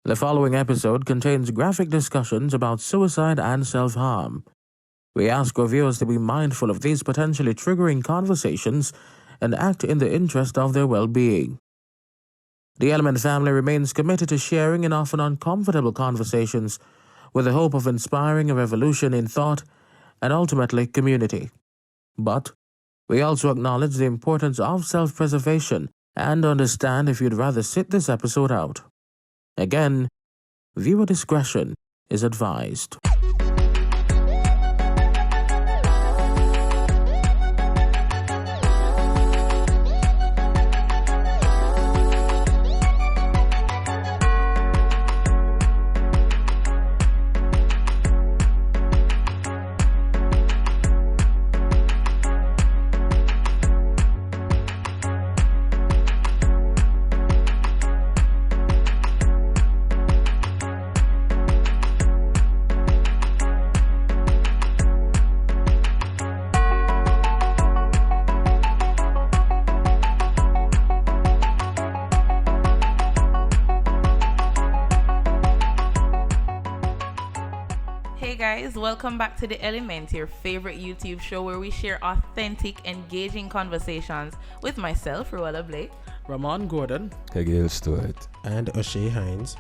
The following episode contains graphic discussions about suicide and self-harm. We ask our viewers to be mindful of these potentially triggering conversations and act in the interest of their well-being. The Element family remains committed to sharing in often uncomfortable conversations with the hope of inspiring a revolution in thought and ultimately community. But we also acknowledge the importance of self-preservation and understand if you'd rather sit this episode out. Again, viewer discretion is advised. Hey guys, welcome back to The Element, your favorite YouTube show where we share authentic, engaging conversations with myself, Rueyella Blake, Ramon Gordon, Kagale Stewart, and Oshea Hines.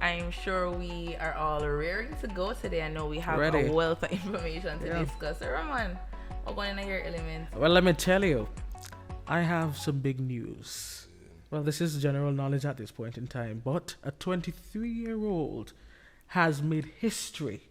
I'm sure we are all raring to go today. I know we have Ready. a wealth of information to discuss. So Ramon, what's going on in your element? Well, let me tell you, I have some big news. Well, this is general knowledge at this point in time, but a 23-year-old has made history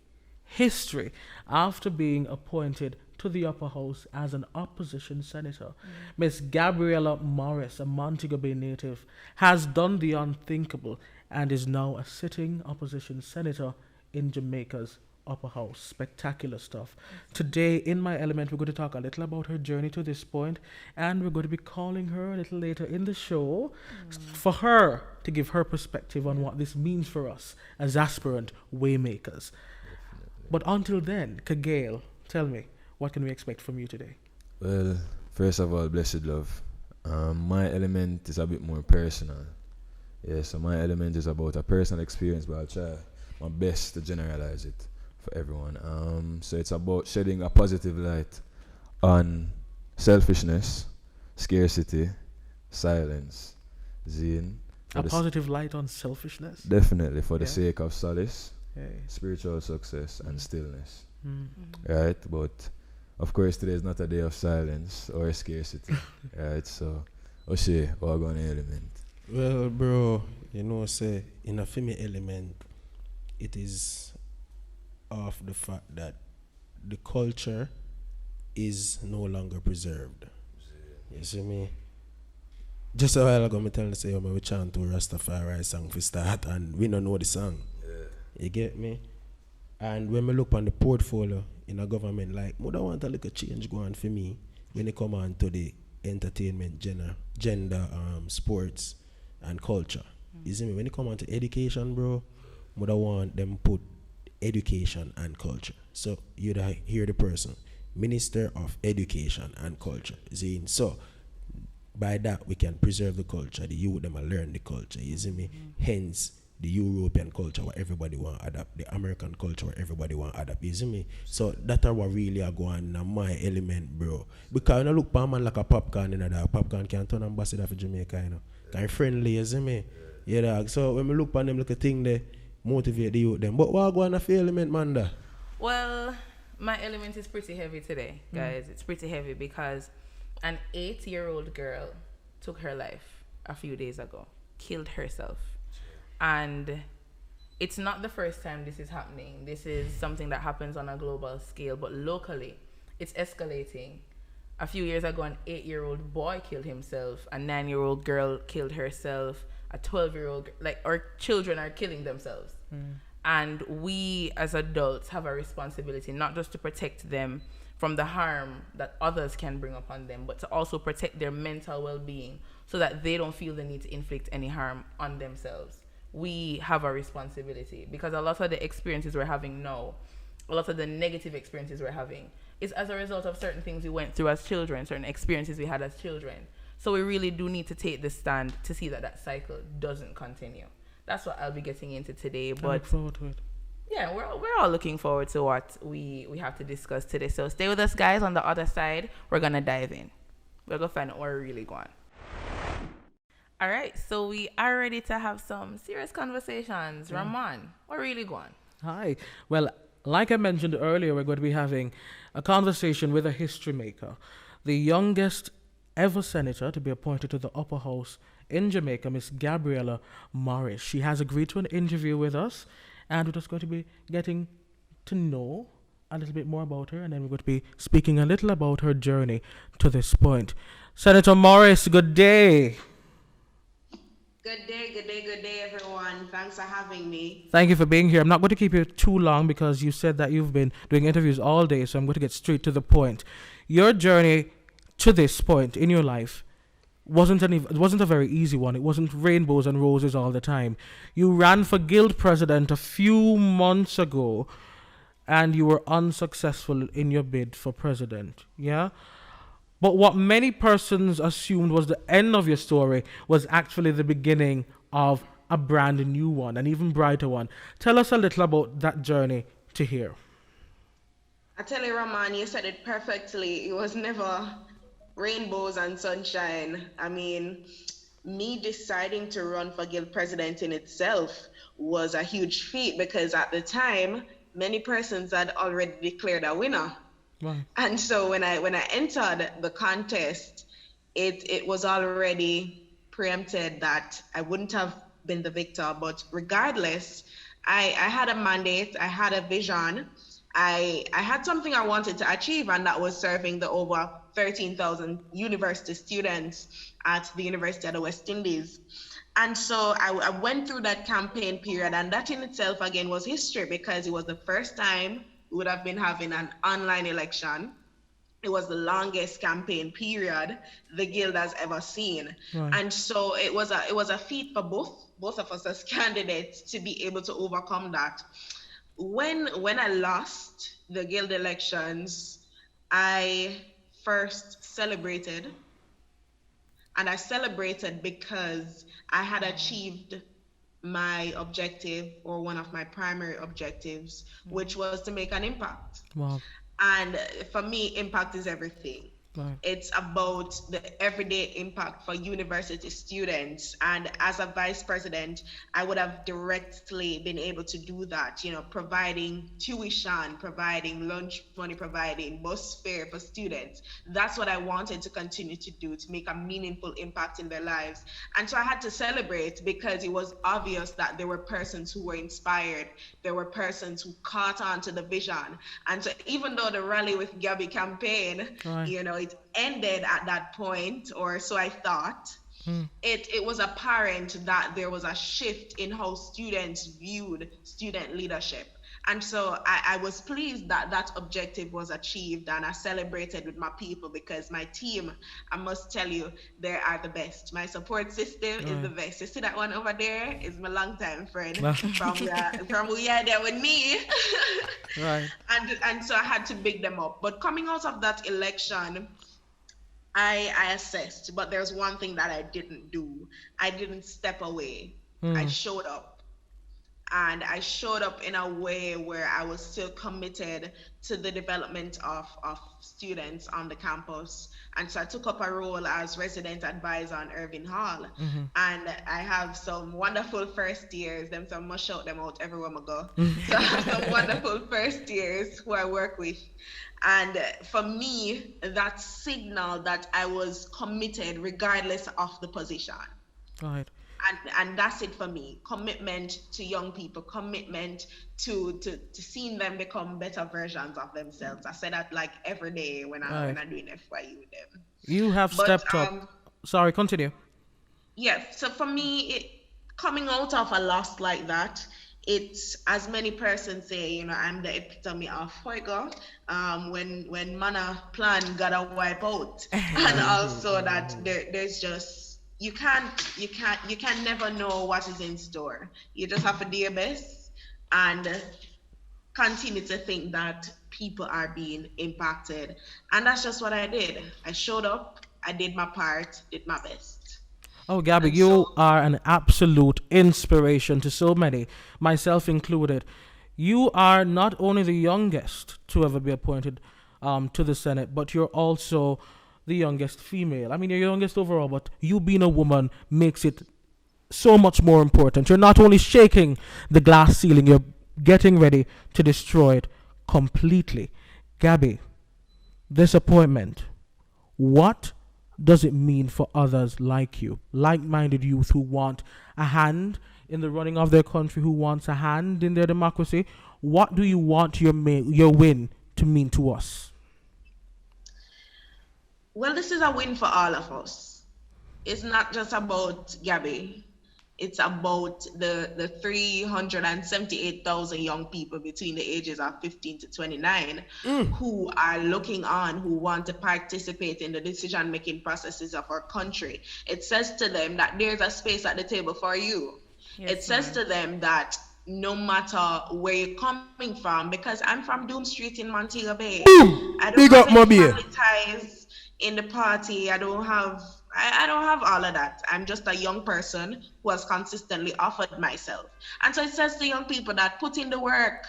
after being appointed to the upper house as an opposition senator. Miss Gabriella Morris, a Montego Bay native, has done the unthinkable and is now a sitting opposition senator in Jamaica's upper house. Spectacular stuff. Today in my element, we're going to talk a little about her journey to this point, and we're going to be calling her a little later in the show for her to give her perspective on what this means for us as aspirant waymakers. But until then, Kagale, tell me, what can we expect from you today? Well, first of all, blessed love. My element is a bit more personal. Yeah, so my element is about a personal experience, but I'll try my best to generalize it for everyone. So it's about shedding a positive light on selfishness, scarcity, silence, zine. A positive light on selfishness? Definitely, for the Yeah. sake of solace, Hey. spiritual success, and stillness. Mm. Right, but of course today is not a day of silence or scarcity. Right, so Oshea, what going on element? Well, bro, say in a female element, it is of the fact that the culture is no longer preserved. You see me? Just a while ago, me telling you, say, we chant to Rastafari song for start, and we don't know the song. You get me? And when we look on the portfolio in a government, like, I don't want a little change going for me when it come on to the entertainment, gender, sports, and culture. You see me? When it come on to education, bro, I don't want them put education and culture. So you hear the person, Minister of Education and Culture. See? So by that we can preserve the culture. The youth them learn the culture. You see me? Hence the European culture where everybody want to adapt, the American culture where everybody want to adapt, you see me? So that are what really are going on my element, bro. Because when I look for man like a popcorn, popcorn can turn ambassador for Jamaica, Kind of friendly, you see me? Yeah, dog. So when we look on them, look a thing they motivate the youth them. But what going on for element, man, da? Well, my element is pretty heavy today, guys. It's pretty heavy because an 8-year-old girl took her life a few days ago, killed herself. And it's not the first time this is happening. This is something that happens on a global scale, but locally, it's escalating. A few years ago, an 8-year-old boy killed himself. A 9-year-old girl killed herself. A 12-year-old, our children are killing themselves. And we as adults have a responsibility not just to protect them from the harm that others can bring upon them, but to also protect their mental well-being so that they don't feel the need to inflict any harm on themselves. We have a responsibility because a lot of the experiences we're having now, a lot of the negative experiences we're having is as a result of certain things we went through as children, certain experiences we had as children. So we really do need to take the stand to see that that cycle doesn't continue. that's what I'll be getting into today. I look But forward to it. yeah, we're all looking forward to what we have to discuss today. So stay with us, guys. On the other side, we're gonna dive in. We're gonna find out where we're really going. All right, so we are ready to have some serious conversations. Ramon, we're really going. Hi. Well, like I mentioned earlier, we're going to be having a conversation with a history maker. The youngest ever senator to be appointed to the upper house in Jamaica, Miss Gabriella Morris. She has agreed to an interview with us, and we're just going to be getting to know a little bit more about her, and then we're going to be speaking a little about her journey to this point. Senator Morris, good day. Good day, everyone. Thanks for having me. Thank you for being here. I'm not going to keep you too long because you said that you've been doing interviews all day, so I'm going to get straight to the point. Your journey to this point in your life wasn't a very easy one. It wasn't rainbows and roses all the time. You ran for guild president a few months ago, and you were unsuccessful in your bid for president. Yeah? But what many persons assumed was the end of your story was actually the beginning of a brand new one, an even brighter one. Tell us a little about that journey to here. I tell you, Ramon, you said it perfectly. It was never rainbows and sunshine. I mean, me deciding to run for guild president in itself was a huge feat because at the time, many persons had already declared a winner. Right. And so when I entered the contest, it was already preempted that I wouldn't have been the victor. But regardless, I had a mandate, I had a vision, I had something I wanted to achieve, and that was serving the over 13,000 university students at the University of the West Indies. And so I went through that campaign period, and that in itself again was history because it was the first time we would have been having an online election. It was the longest campaign period the guild has ever seen. Right. And so it was a feat for both of us as candidates to be able to overcome that. When I lost the guild elections, I first celebrated. And I celebrated because I had achieved my objective, or one of my primary objectives, which was to make an impact. Wow. And for me, impact is everything. Right. It's about the everyday impact for university students. And as a vice president, I would have directly been able to do that, providing tuition, providing lunch money, providing bus fare for students. That's what I wanted to continue to do, to make a meaningful impact in their lives. And so I had to celebrate because it was obvious that there were persons who were inspired. There were persons who caught on to the vision. And so even though the Rally with Gabby campaign, Right. it ended at that point, or so I thought. It was apparent that there was a shift in how students viewed student leadership. And so I was pleased that that objective was achieved, and I celebrated with my people because my team, I must tell you, they are the best. My support system is the best. You see that one over there is my longtime friend from Rueyella with me. Right. And so I had to big them up. But coming out of that election, I assessed, but there's one thing that I didn't do. I didn't step away. I showed up. And I showed up in a way where I was still committed to the development of students on the campus. And so I took up a role as resident advisor on Irving Hall. And I have some wonderful first years. I must shout them out everywhere I go. So I have some wonderful first years who I work with. And for me, that signal that I was committed regardless of the position. Right. And that's it for me. Commitment to young people, commitment to seeing them become better versions of themselves. I say that like every day when I'm doing FYU with them. You have stepped up. Sorry, continue. Yeah, so for me, coming out of a loss like that, it's, as many persons say, I'm the epitome of fuego, when mana plan gotta wipe out. And also that there's just, you can never know what is in store. You just have to do your best and continue to think that people are being impacted. And that's just what I did. I showed up, I did my part, did my best. Oh, Gabby, And so you are an absolute inspiration to so many, myself included. You are not only the youngest to ever be appointed to the Senate, but you're also the youngest female. I mean, you're youngest overall, but you being a woman makes it so much more important. You're not only shaking the glass ceiling, you're getting ready to destroy it completely. Gabby, this appointment, what does it mean for others like you, like minded youth who want a hand in the running of their country, who wants a hand in their democracy? What do you want your win to mean to us? well, this is a win for all of us. It's not just about Gabby. It's about the 378,000 young people between the ages of 15 to 29 who are looking on, who want to participate in the decision making processes of our country. It says to them that there's a space at the table for you. Yes, It says ma'am. to them that no matter where you're coming from, because I'm from Doom Street in Montego Bay, I don't Big have up, any Mobile. family ties in the party. I don't have all of that. I'm just a young person who has consistently offered myself. And so it says to young people that put in the work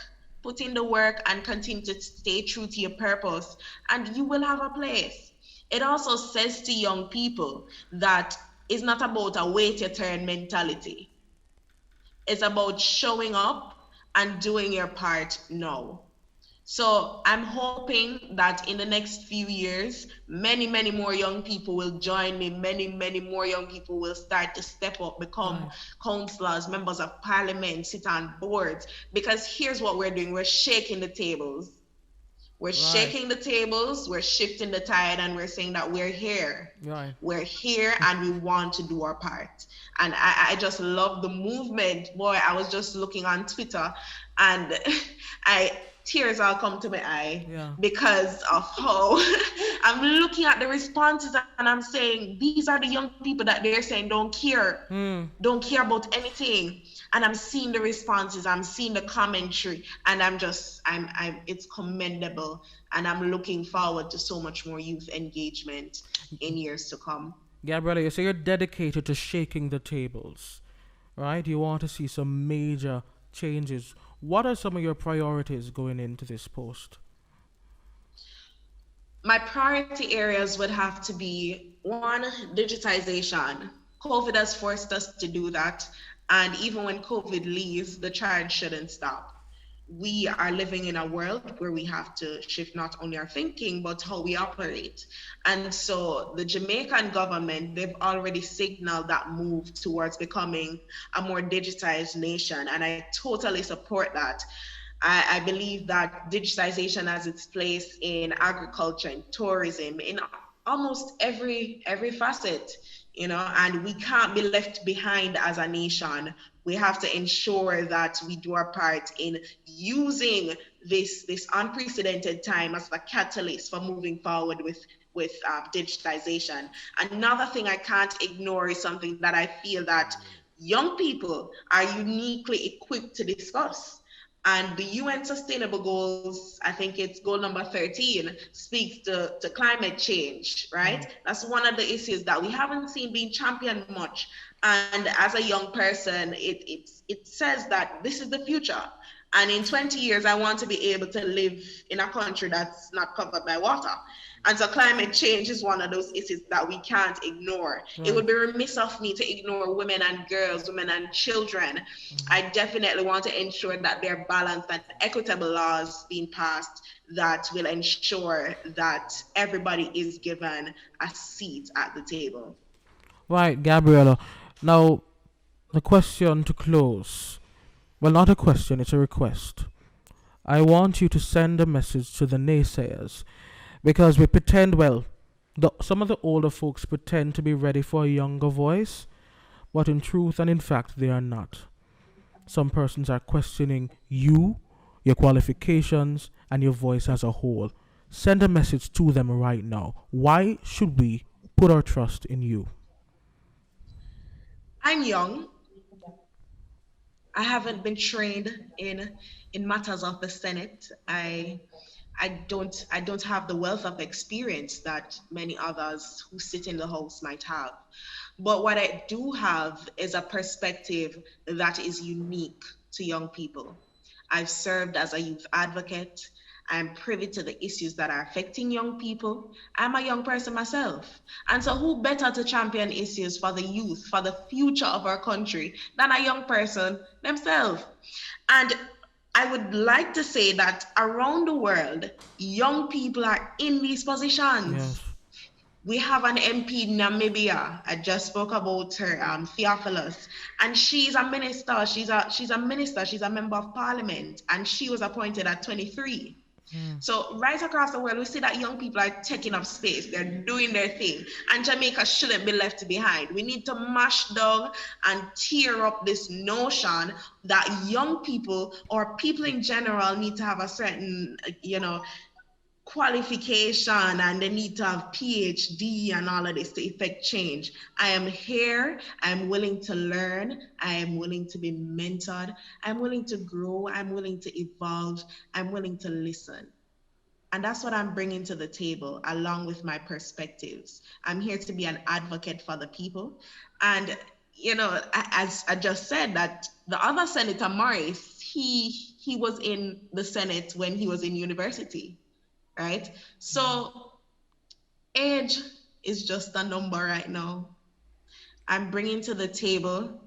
and continue to stay true to your purpose, and you will have a place. It also says to young people that it's not about a wait your turn mentality. It's about showing up and doing your part now. So I'm hoping that in the next few years, many, many more young people will join me. Many, many more young people will start to step up, become councillors, members of parliament, sit on boards. Because here's what we're doing. We're shaking the tables. We're shaking the tables, we're shifting the tide, and we're saying that we're here. Right. We're here and we want to do our part. And I just love the movement. Boy, I was just looking on Twitter and I tears all come to my eye because of how I'm looking at the responses and I'm saying these are the young people that they're saying don't care about anything. And I'm seeing the responses, I'm seeing the commentary, and it's commendable. And I'm looking forward to so much more youth engagement in years to come. Gabriella, you say you're dedicated to shaking the tables, right? You want to see some major changes. What are some of your priorities going into this post? My priority areas would have to be one, digitization. COVID has forced us to do that. And even when COVID leaves, the charge shouldn't stop. We are living in a world where we have to shift not only our thinking, but how we operate. And so the Jamaican government, they've already signaled that move towards becoming a more digitized nation. And I totally support that. I believe that digitization has its place in agriculture and tourism, in almost every facet, and we can't be left behind as a nation. We have to ensure that we do our part in using this unprecedented time as a catalyst for moving forward with digitization. Another thing I can't ignore is something that I feel that young people are uniquely equipped to discuss. And the UN Sustainable Goals, I think it's goal number 13, speaks to climate change, right? That's one of the issues that we haven't seen being championed much. And as a young person, it says that this is the future. And in 20 years, I want to be able to live in a country that's not covered by water. And so climate change is one of those issues that we can't ignore. It would be remiss of me to ignore women and girls, women and children. I definitely want to ensure that there are balanced and equitable laws being passed that will ensure that everybody is given a seat at the table. Right, Gabriella. Now, the question to close. Well, not a question, it's a request. I want you to send a message to the naysayers because we pretend, some of the older folks pretend to be ready for a younger voice, but in truth and in fact, they are not. Some persons are questioning you, your qualifications, and your voice as a whole. Send a message to them right now. Why should we put our trust in you? I'm young. I haven't been trained in matters of the Senate. I I don't have the wealth of experience that many others who sit in the house might have. But what I do have is a perspective that is unique to young people. I've served as a youth advocate. I'm privy to the issues that are affecting young people. I'm a young person myself. And so, who better to champion issues for the youth, for the future of our country, than a young person themselves? And I would like to say that around the world, young people are in these positions. Yes. We have an MP in Namibia. I just spoke about her, Theophilus, and she's a minister. She's a minister. She's a member of parliament, and she was appointed at 23. So right across the world, we see that young people are taking up space. They're doing their thing, and Jamaica shouldn't be left behind. We need to mash down and tear up this notion that young people or people in general need to have a certain, qualification, and they need to have PhD and all of this to effect change. I am here. I'm willing to learn. I am willing to be mentored. I'm willing to grow. I'm willing to evolve. I'm willing to listen. And that's what I'm bringing to the table, along with my perspectives. I'm here to be an advocate for the people. And, as I just said, that the other Senator Morris, he was in the Senate when he was in university. Right? So age is just a number right now. I'm bringing to the table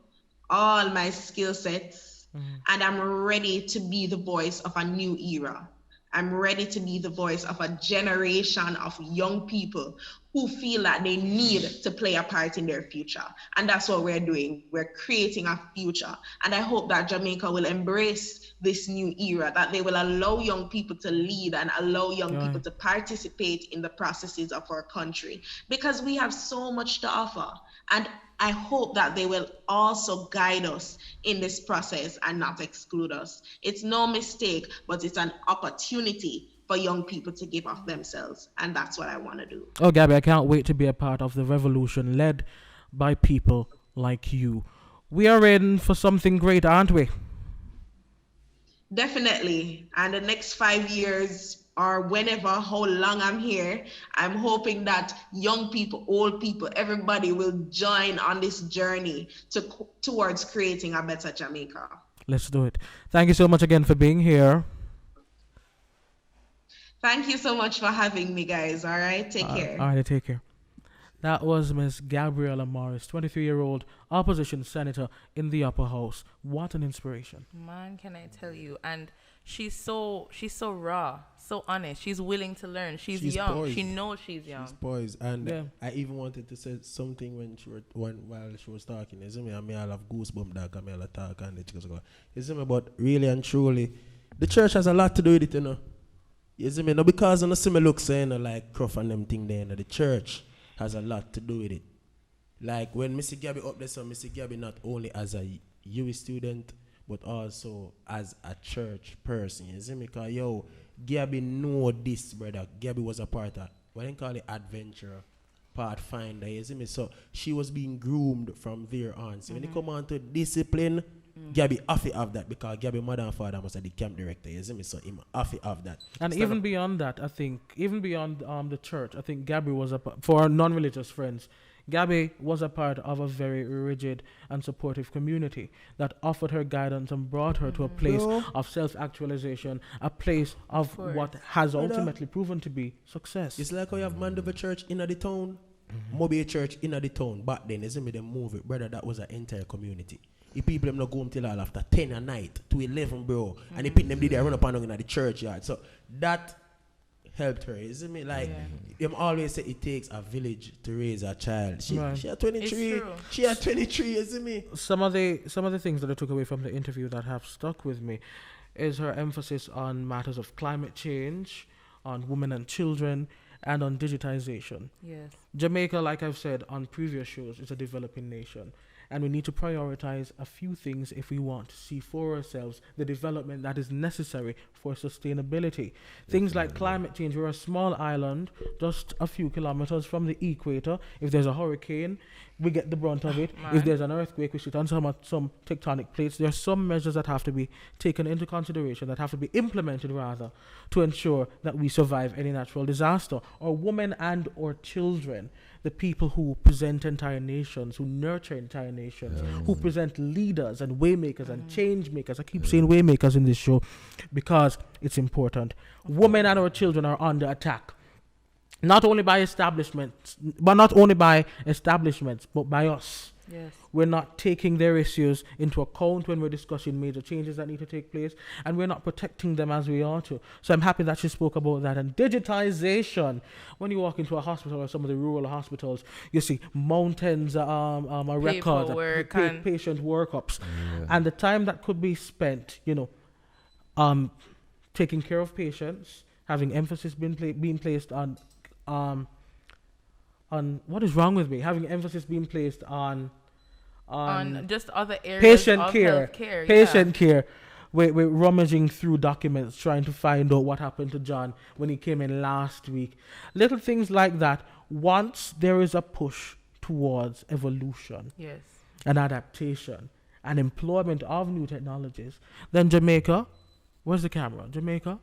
all my skill sets, and I'm ready to be the voice of a new era. I'm ready to be the voice of a generation of young people who feel that they need to play a part in their future. And that's what we're doing. We're creating a future. And I hope that Jamaica will embrace this new era, that they will allow young people to lead and allow young people to participate in the processes of our country, because we have so much to offer. And I hope that they will also guide us in this process and not exclude us. It's no mistake, but it's an opportunity for young people to give of themselves. And that's what I want to do. Oh, Gabby, I can't wait to be a part of the revolution led by people like you. We are in for something great, aren't we? Definitely. And the next 5 years, or whenever, how long I'm here, I'm hoping that young people, old people, everybody will join on this journey towards creating a better Jamaica. Let's do it. Thank you so much again for being here. Thank you so much for having me, guys. All right, take care. All right, take care. That was Miss Gabriella Morris, 23-year-old opposition senator in the upper house. What an inspiration. Man, can I tell you? And she's so raw, so honest. She's willing to learn. She's young. Poised. She knows she's young. She's poised. And I even wanted to say something while she was talking. Isn't me? I may have goosebumps that I may have talk and the chicks go. Isn't me? But really and truly, the church has a lot to do with it, you know. Isn't me? No, because I don't see me look saying like Cruff and them thing there. The church has a lot to do with it. Like when Missy Gabby up there, so Missy Gabby not only as a UWI student, but also as a church person. You see me? Because, Gabby know this, brother. Gabby was a part of, what they call it, adventure, pathfinder. You see me? So she was being groomed from there on. So when it come on to discipline, Gabby have to have that, because Gabby mother and father was the camp director. You see me? So him have to have that. And even beyond that, I think, even beyond the church, I think Gabby was for our non-religious friends, Gabby was a part of a very rigid and supportive community that offered her guidance and brought her to a place of self-actualization, a place of what has ultimately proven to be success. It's like how you have Mandover Church in the town, Mobile Church in the town. Back then, isn't me? They move it, brother. That was an entire community. The people them not go home till all after 10 at night to 11, bro. And the people them did they run up and down in the churchyard. So that helped her, isn't it? Like them always say it takes a village to raise a child. She had 23. She had 23, isn't it? Some of the things that I took away from the interview that have stuck with me is her emphasis on matters of climate change, on women and children, and on digitization. Yes. Jamaica, like I've said on previous shows, is a developing nation. And we need to prioritize a few things if we want to see for ourselves the development that is necessary for sustainability. Things like climate change. We're a small island, just a few kilometers from the equator. If there's a hurricane, we get the brunt of it. If there's an earthquake, we sit on some tectonic plates. There are some measures that have to be taken into consideration, that have to be implemented rather, to ensure that we survive any natural disaster. Our women and our children, the people who present entire nations, who nurture entire nations, who present leaders and waymakers and change makers. I keep saying waymakers in this show because it's important. Women and our children are under attack. Not only by establishments, but by us. Yes. We're not taking their issues into account when we're discussing major changes that need to take place, and we're not protecting them as we ought to. So I'm happy that she spoke about that. And digitization. When you walk into a hospital or some of the rural hospitals, you see mountains of records, patient workups, and the time that could be spent, taking care of patients, having emphasis being placed on what is wrong with me? Having emphasis being placed on just other areas patient of care. healthcare. Patient care. We're rummaging through documents trying to find out what happened to John when he came in last week. Little things like that. Once there is a push towards evolution and adaptation and employment of new technologies, then Jamaica, where's the camera? Jamaica,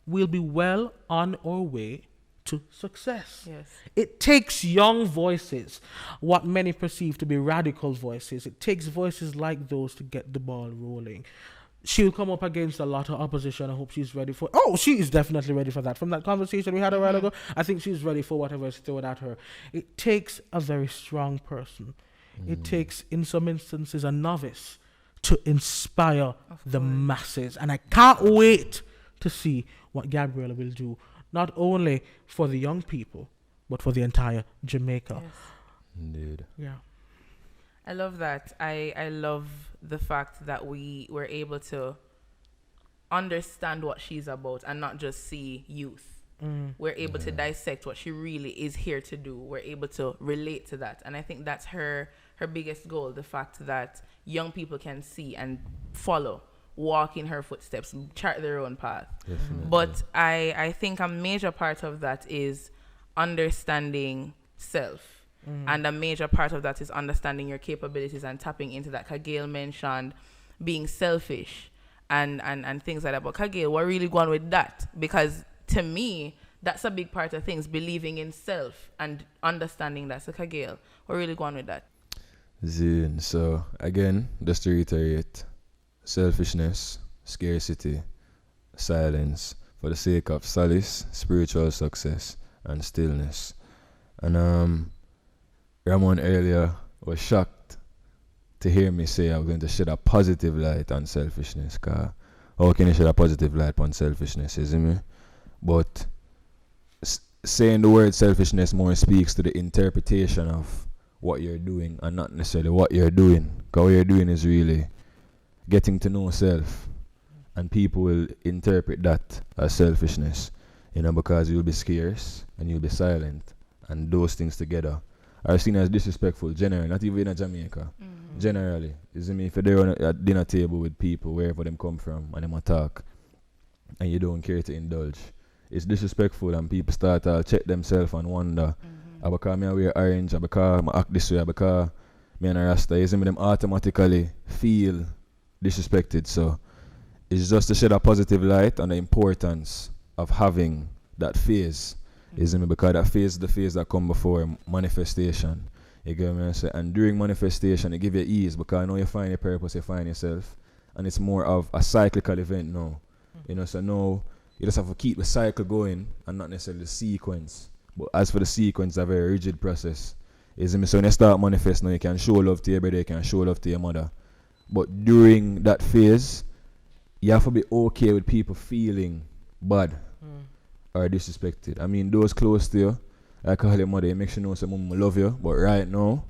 we'll be well on our way to success. Yes. It takes young voices, what many perceive to be radical voices. It takes voices like those to get the ball rolling. She'll come up against a lot of opposition. I hope she's ready for she is definitely ready for that. From that conversation we had a while ago, I think she's ready for whatever is thrown at her. It takes a very strong person. It takes, in some instances, a novice to inspire the masses. And I can't wait to see what Gabriela will do, not only for the young people, but for the entire Jamaica. Yes. Indeed. Yeah. I love that. I love the fact that we were able to understand what she's about and not just see youth. We're able to dissect what she really is here to do. We're able to relate to that. And I think that's her biggest goal, the fact that young people can see and follow, walk in her footsteps, chart their own path. Definitely. But I think a major part of that is understanding self. And a major part of that is understanding your capabilities and tapping into that. Kagale mentioned being selfish and things like that. But Kagale, we're really going with that, because to me, that's a big part of things, believing in self and understanding that. So Kagale, we're really going with that. Zin. So again, just to reiterate, selfishness, scarcity, silence, for the sake of solace, spiritual success, and stillness. And Ramon earlier was shocked to hear me say I'm going to shed a positive light on selfishness. Cause how can you shed a positive light on selfishness, isn't it? But saying the word selfishness more speaks to the interpretation of what you're doing and not necessarily what you're doing. Because what you're doing is really getting to know self, and people will interpret that as selfishness, because you'll be scarce and you'll be silent, and those things together are seen as disrespectful generally, not even in Jamaica. Generally, isn't it? If you're there on a dinner table with people, wherever them come from, and them talk, and you don't care to indulge, it's disrespectful, and people start to check themselves and wonder, because I wear orange, because I act this way, because me and a Rasta, isn't it? Them automatically feel disrespected. So it's just to shed a positive light on the importance of having that phase, isn't it? Because that phase is the phase that come before manifestation. You get me? And during manifestation, it give you ease, because I know you find your purpose, you find yourself, and it's more of a cyclical event now. So now you just have to keep the cycle going and not necessarily the sequence. But as for the sequence, it's a very rigid process. Isn't it? So when you start manifest now, you can show love to your brother, you can show love to your mother. But during that phase, you have to be okay with people feeling bad or disrespected. I mean, those close to you, I call your mother, you make sure you know someone will love you, but right now,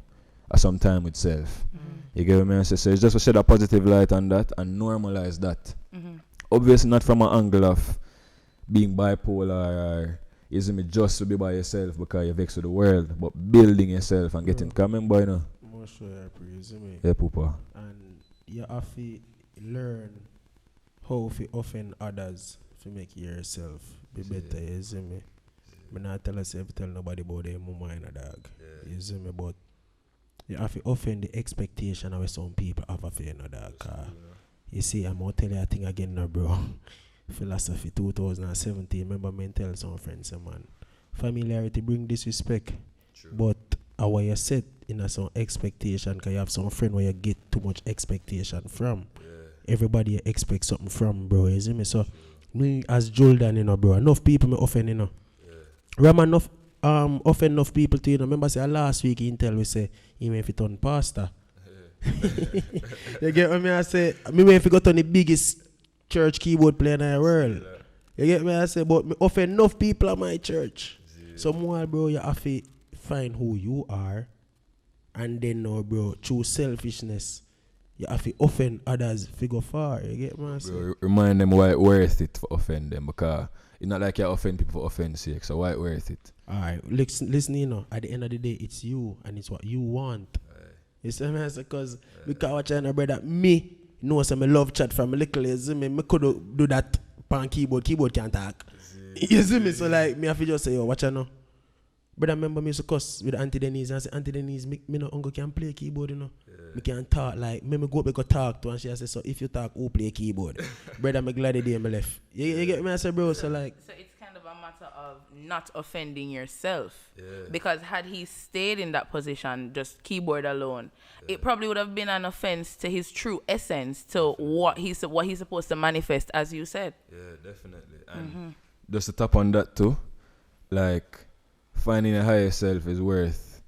I some time with self. You get what I mean? So it's just to shed a positive light on that and normalize that. Obviously not from an angle of being bipolar or isn't it just to be by yourself because you're vexed with the world, but building yourself and getting coming by now. want to show you a praise, me. Yeah, Poopa. And you have to learn how to offend others to make yourself be better, you see me? I not tell us if tell nobody about their mama and a dog. You see me? But you have to offend the expectation of some people have of you, dog. You see, I'm going to tell you a thing again now, bro. Philosophy 2017. Remember me tell some friends, man. Familiarity bring disrespect. True. But how you set in some expectation, because you have some friend where you get too much expectation from. Everybody expects something from, bro. You see me? So, me as Jordan, bro, enough people me offend, Ramon enough offend enough people to, remember say last week he tell we say he went fit on pastor. You get what I say? Me went fit on the biggest church keyboard player in the world. You get me? I say, but me offend enough people at my church. So more, bro, you have to find who you are, and then now, bro, through selfishness, you have to offend others to go far. You get me? Bro, remind them why it's worth it to offend them, because it's not like you offend people for offense sake. So why it's worth it? Alright, listen, at the end of the day, it's you and it's what you want. You see me? Because watching a brother, me know some love chat from a little, you see me? Me could do that on keyboard can't talk. You see me? So like, me have to just say, yo, watch out now. Brother, remember me used to cuss with Auntie Denise, and I say, Auntie Denise, me no uncle can play keyboard, Me can talk, like, me go up and go talk to, and she say, so if you talk, who play keyboard? Brother, me glad the day me left. You get me? I say, bro, so like. So it's kind of a matter of not offending yourself. Because had he stayed in that position, just keyboard alone, it probably would have been an offense to his true essence, to what he's supposed to manifest, as you said. Yeah, definitely. And just to tap on that too, like, finding a higher self is worth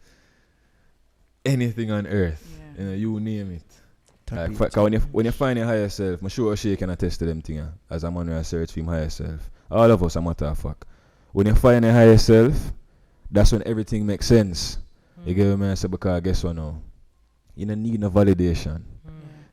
anything on earth. You name it. Like, when you find a higher self, I'm sure Oshea can attest to them things. As a man who search for him higher self. All of us are matter of fact. When you find a higher self, that's when everything makes sense. You get me? I say, because guess what now? You don't need no validation.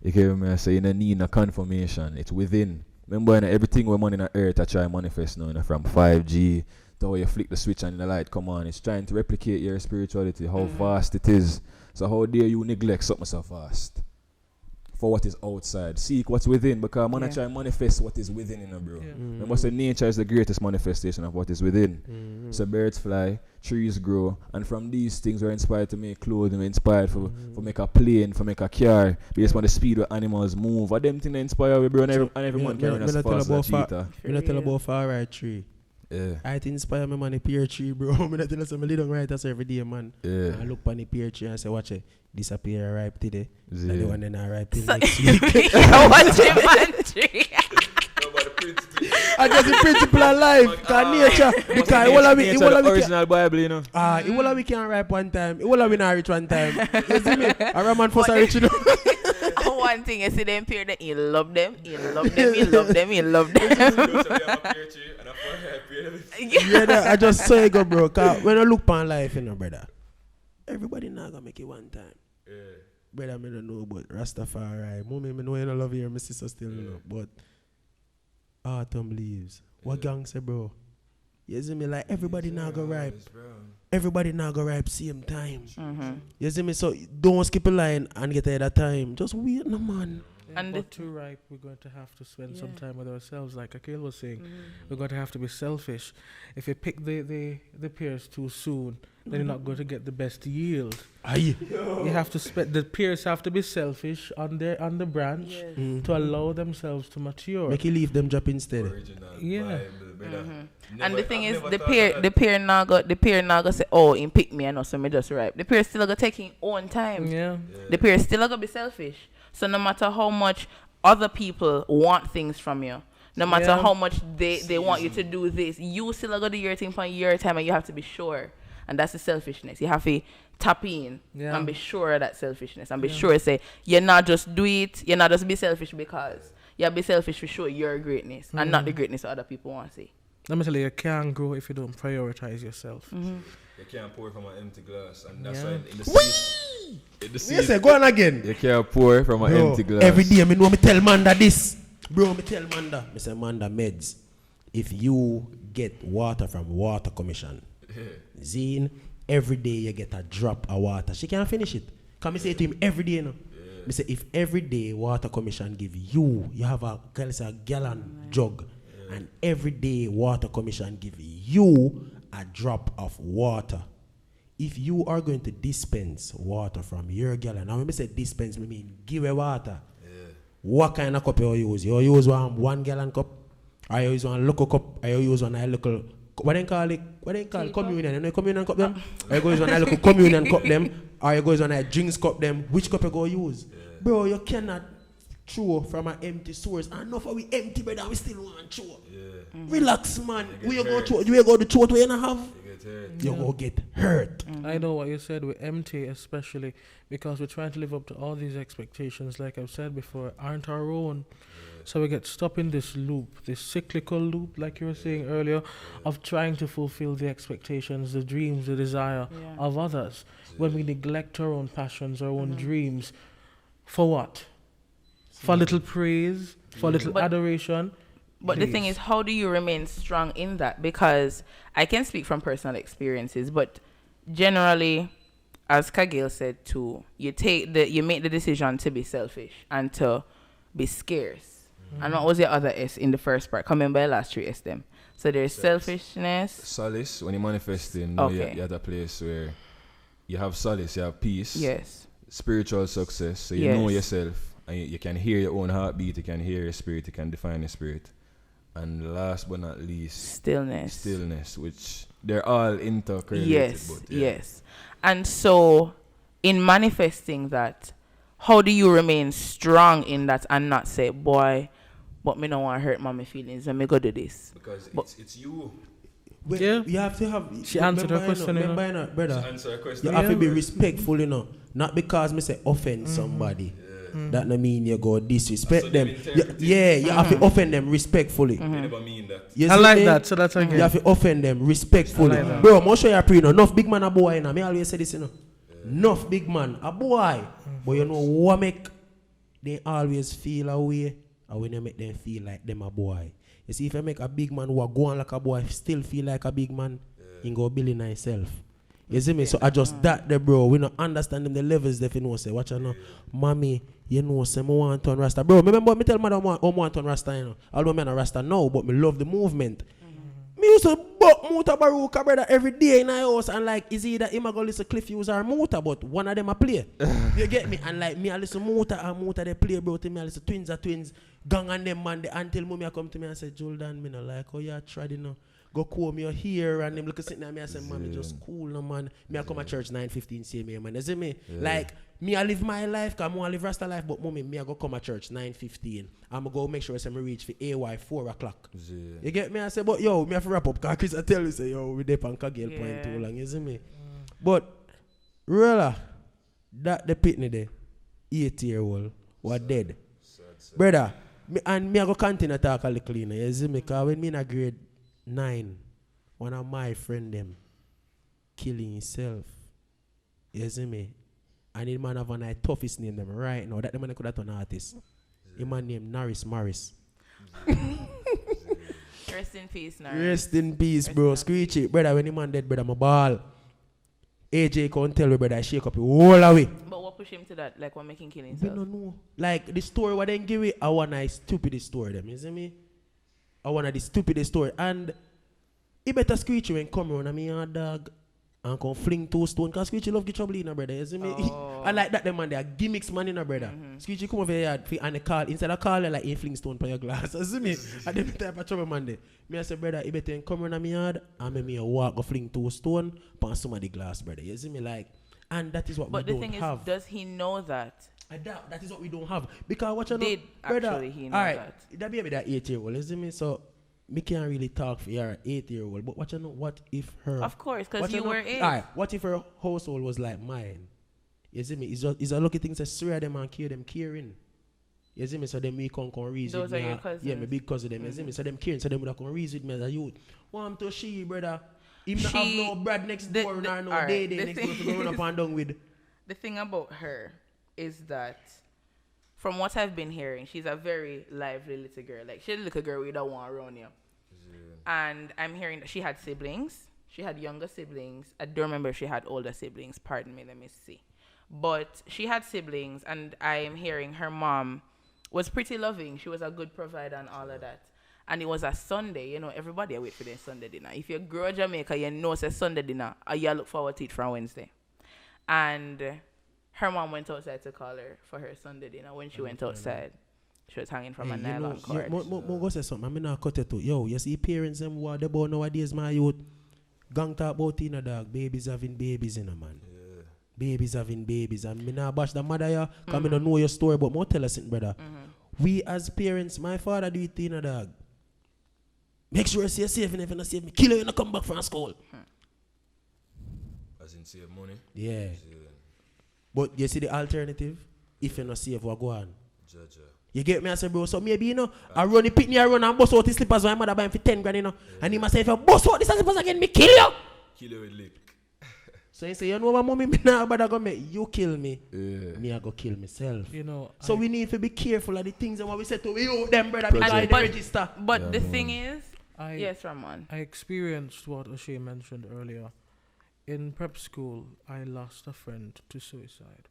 You get me? I say, you don't need no confirmation. It's within. Remember, everything we're on earth I try to manifest now, from 5G to how you flick the switch and the light come on. It's trying to replicate your spirituality, how vast it is. So how dare you neglect something so fast for what is outside? Seek what's within, because man I try to manifest what is within, bro. Remember, say nature is the greatest manifestation of what is within. So birds fly, trees grow, and from these things we're inspired to make clothing, we're inspired for make a plane, for make a car, based on the speed where animals move. Or them things that inspire we, bro, and everyone can run as fast as a cheetah. I'm not tell about far right tree. I inspire me man the pear tree, bro. I'm not tell you some little right as every day, man. I look on the pear tree and say, watch it, disappear ripe today. And the one then I ripe till next week. Watch it, man, tree. I just the principle of life, because nature, because it will original Bible, it will we can ripe one time, it will we not rich one time. You see me? A Ramon first rich, One thing, you see them peer, that you love them, you love them, you love them, you love them. I just say go, bro. Cause when I look upon life, brother, everybody not gonna make it one time. Brother, I don't know, but Rastafari, mommy, I know you don't love you, my sister still know, but autumn leaves. What gang say, bro? You see me? Like everybody now go ripe. Everybody now go ripe same time. You see me? So don't skip a line and get ahead of time. Just wait, no man. And but too ripe, we're going to have to spend some time with ourselves. Like Akil was saying, we're going to have to be selfish. If you pick the pears too soon, then you're not going to get the best yield. You have to the pears have to be selfish on the branch to allow themselves to mature. Make you leave them drop instead. And the thing is, the pear now go say, oh, he pick me, I know, so me just ripe. The pear still go take his own time. The pear still go be selfish. So no matter how much other people want things from you, no matter how much they want you to do this, you still got to do your thing for your time, and you have to be sure. And that's the selfishness. You have to tap in and be sure of that selfishness, and be sure say you're not just do it, you're not just be selfish because you be selfish for sure your greatness and not the greatness other people want to see. Let me tell you can't grow if you don't prioritize yourself. You can't pour from an empty glass, and that's why in the sea. Yes, go on again. You can't pour from an empty glass. Every day, me tell Manda this. Bro, me tell Manda. Me say, Manda, meds. If you get water from water commission, Zine, every day you get a drop of water. She can't finish it. Can me say to him every day, you know? Me say if every day water commission give you have a gallon jug, and every day water commission give you a drop of water. If you are going to dispense water from your gallon, now when me say dispense, me mean give away water. What kind of cup you use? You use 1 gallon cup? Or you use one local cup? Or you use one local, what they call it? What they call communion? You know communion cup them? Or you go use one local communion cup them? Or you go use one drinks cup them? Which cup you go use? Bro, you cannot throw from an empty source. And enough of we empty, brother, we still want to throw. Relax, man. Where you go to? You go to throw where you not have? You go get hurt. I know what you said with empty, especially because we're trying to live up to all these expectations, like I've said before, aren't our own. So we get stuck in this loop, this cyclical loop, like you were saying earlier, of trying to fulfill the expectations, the dreams, the desire of others, when we neglect our own passions, our own dreams. For what? For little praise, for little adoration. But the thing is, how do you remain strong in that? Because I can speak from personal experiences, but generally, as Kagale said too, you make the decision to be selfish and to be scarce. And what was the other S in the first part? Coming by last 3 S them. So there's selfishness. Solace, when you manifesting, you're at a place where you have solace, you have peace. Yes. Spiritual success, so you know yourself, and you can hear your own heartbeat, you can hear your spirit, you can define your spirit. And last but not least, stillness, which they're all interconnected. Yes. And so, in manifesting that, how do you remain strong in that and not say, boy, but me don't want to hurt mommy feelings, let me go do this? Because it's you. You have to have. She answered her question, brother. Answer a question. You have to be respectful, you know. Not because me say offend somebody. That no mean you go disrespect them. You have to offend them respectfully. They never mean that. I like that, so that's okay. You have to offend them respectfully. Bro, I'm sure you're pre, enough big man a boy, you know. Me always say this, you know. Enough big man a boy. But you know what make they always feel a way, and when you make them feel like them a boy. You see, if you make a big man who are going like a boy still feel like a big man, he go building himself. You see me? So I just that there, bro. We not understanding the levels that you know say. Watch out now. Mommy, you know, say I want to turn Rasta. Bro, remember me tell mother I want to turn Rasta, you know. Although I'm not Rasta now, but me love the movement. Me used to buck Muta Baruka, brother, every day in the house. And like, is either him a go listen Cliff user or Muta, but one of them a play. You get me? And like, me I listen Muta and Muta they play, bro. To me I listen twins are twins. Gang and them man, until mommy come to me and say, Jordan, me not like, oh yeah, tried you know. Go comb your hair and them look sitting at me and say, mommy, just cool no man. Me I come to church 9:15 same here, man. You see me? Like, me I live my life, cause I want to live Rasta life, but mommy, me I go come to church 9:15. I'm go make sure I reach for AY 4 o'clock. You get me? I say, but yo, me have to wrap up, cause Chris I tell you, say, yo, we dip on Kagale point too long, you see me? But, really, that the pitney there, 8-year-old, was dead. Sad. Brother, me I go continue to talk a little cleaner, you see me? Cause when me in a grade 9, one of my friend them killing himself. You see me? And the man have one of the toughest name them right now. That the man could have done artist. The man named Norris Morris. Rest in peace, Norris. Rest in peace, bro. Screechy. Brother, when the man dead, brother, my ball. AJ can't tell me, brother, I shake up all away. But what pushed him to that? Like, what making killing himself? I don't know. Like, the story what they give it, I want a stupidest story them. You see me? I want the stupidest story. And he better Screechy when come around and me and dog and come fling 2 stones. Because Screechy love get trouble in a brother. You see me? I like that them man, they are gimmicks man in a brother. Screechy come over here and they call, instead of calling like he fling stone for your glass. You see me? And them type of trouble man there. Me I say, brother, he better come around and me yard and me walk go fling 2 stones on some of the glass, brother. You see me? Like, and that is what we don't have. But the thing is, does he know that? I doubt that is what we don't have. Because what you know, actually he know that. That baby that 8-year-old, you see me? So me can't really talk for your 8-year-old. But what you know, what if her... Of course, because you were 8. Alright, what if her household was like mine? You see me? It's a lucky thing to swear them and care them caring. You see me? So them we come reason with me. Those are your cousins? Yeah, my big cousin them. You see me? So them caring. So them would come reason with me as a youth. Want to she, brother. Him not have no bread next door nor no day next door to go run up and down with. The thing about her is that from what I've been hearing, she's a very lively little girl. Like, she's a little girl we don't want around you. And I'm hearing that she had siblings. She had younger siblings. I don't remember if she had older siblings. Pardon me, let me see. But she had siblings, and I'm hearing her mom was pretty loving. She was a good provider and all of that. And it was a Sunday, you know, everybody wait for their Sunday dinner. If you grow Jamaica, you know it's a Sunday dinner, and you look forward to it from Wednesday. And her mom went outside to call her for her Sunday dinner. When she went outside, she was hanging from a nylon cord. Go say something. I'm not cut it to. Yo, you see parents them what they about nowadays, my youth. Gang talk about in a dog. Babies having babies in a man. Yeah. Babies having babies. And me not bash the mother ya. Cause me don't know your story, but more tell us it, brother. We as parents, my father do it in a dog. Make sure you stay safe, and if you not safe, me kill you and come back from school. As in save money? Yeah. But you see the alternative? If you're not safe, what go on? Judge. You get me, I say, bro, so maybe, you know, I run the picnic, I run and bust out the slippers, my mother buy him for 10 grand, you know. Yeah. And he must say, if you bust out the slippers again, me kill you. Kill you with lip. So you say, you know what, mommy, me now, but I go make you kill me. Yeah. Me, I go kill myself. You know. So we need to be careful of the things that we say to you, them, brother, because they register. But the thing is, yes, Ramon. I experienced what Oshea mentioned earlier. In prep school, I lost a friend to suicide.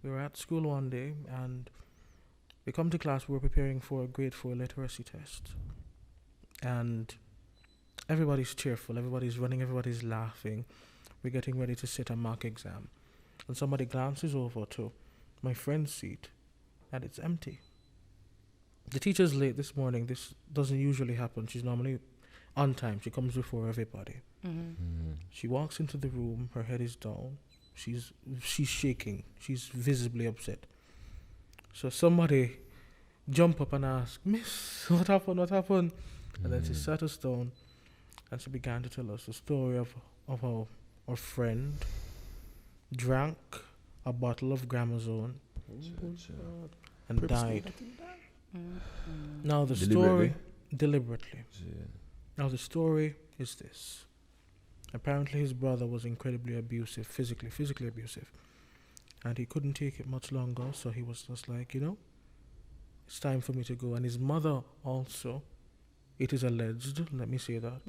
We were at school one day, and we come to class. We were preparing for a grade 4 literacy test, and everybody's cheerful, everybody's running, everybody's laughing. We're getting ready to sit a mock exam, and somebody glances over to my friend's seat, and it's empty. The teacher's late this morning. This doesn't usually happen. She's normally on time. She comes before everybody. She walks into the room. Her head is down. She's shaking. She's visibly upset. So somebody jump up and ask, "Miss, what happened? What happened?" And then she sat us down, and she began to tell us the story of how our friend drank a bottle of Gramazone and died. Now the story deliberately. Now the story is this. Apparently his brother was incredibly abusive, physically abusive. And he couldn't take it much longer, so he was just like, you know, it's time for me to go. And his mother also, it is alleged, let me say that,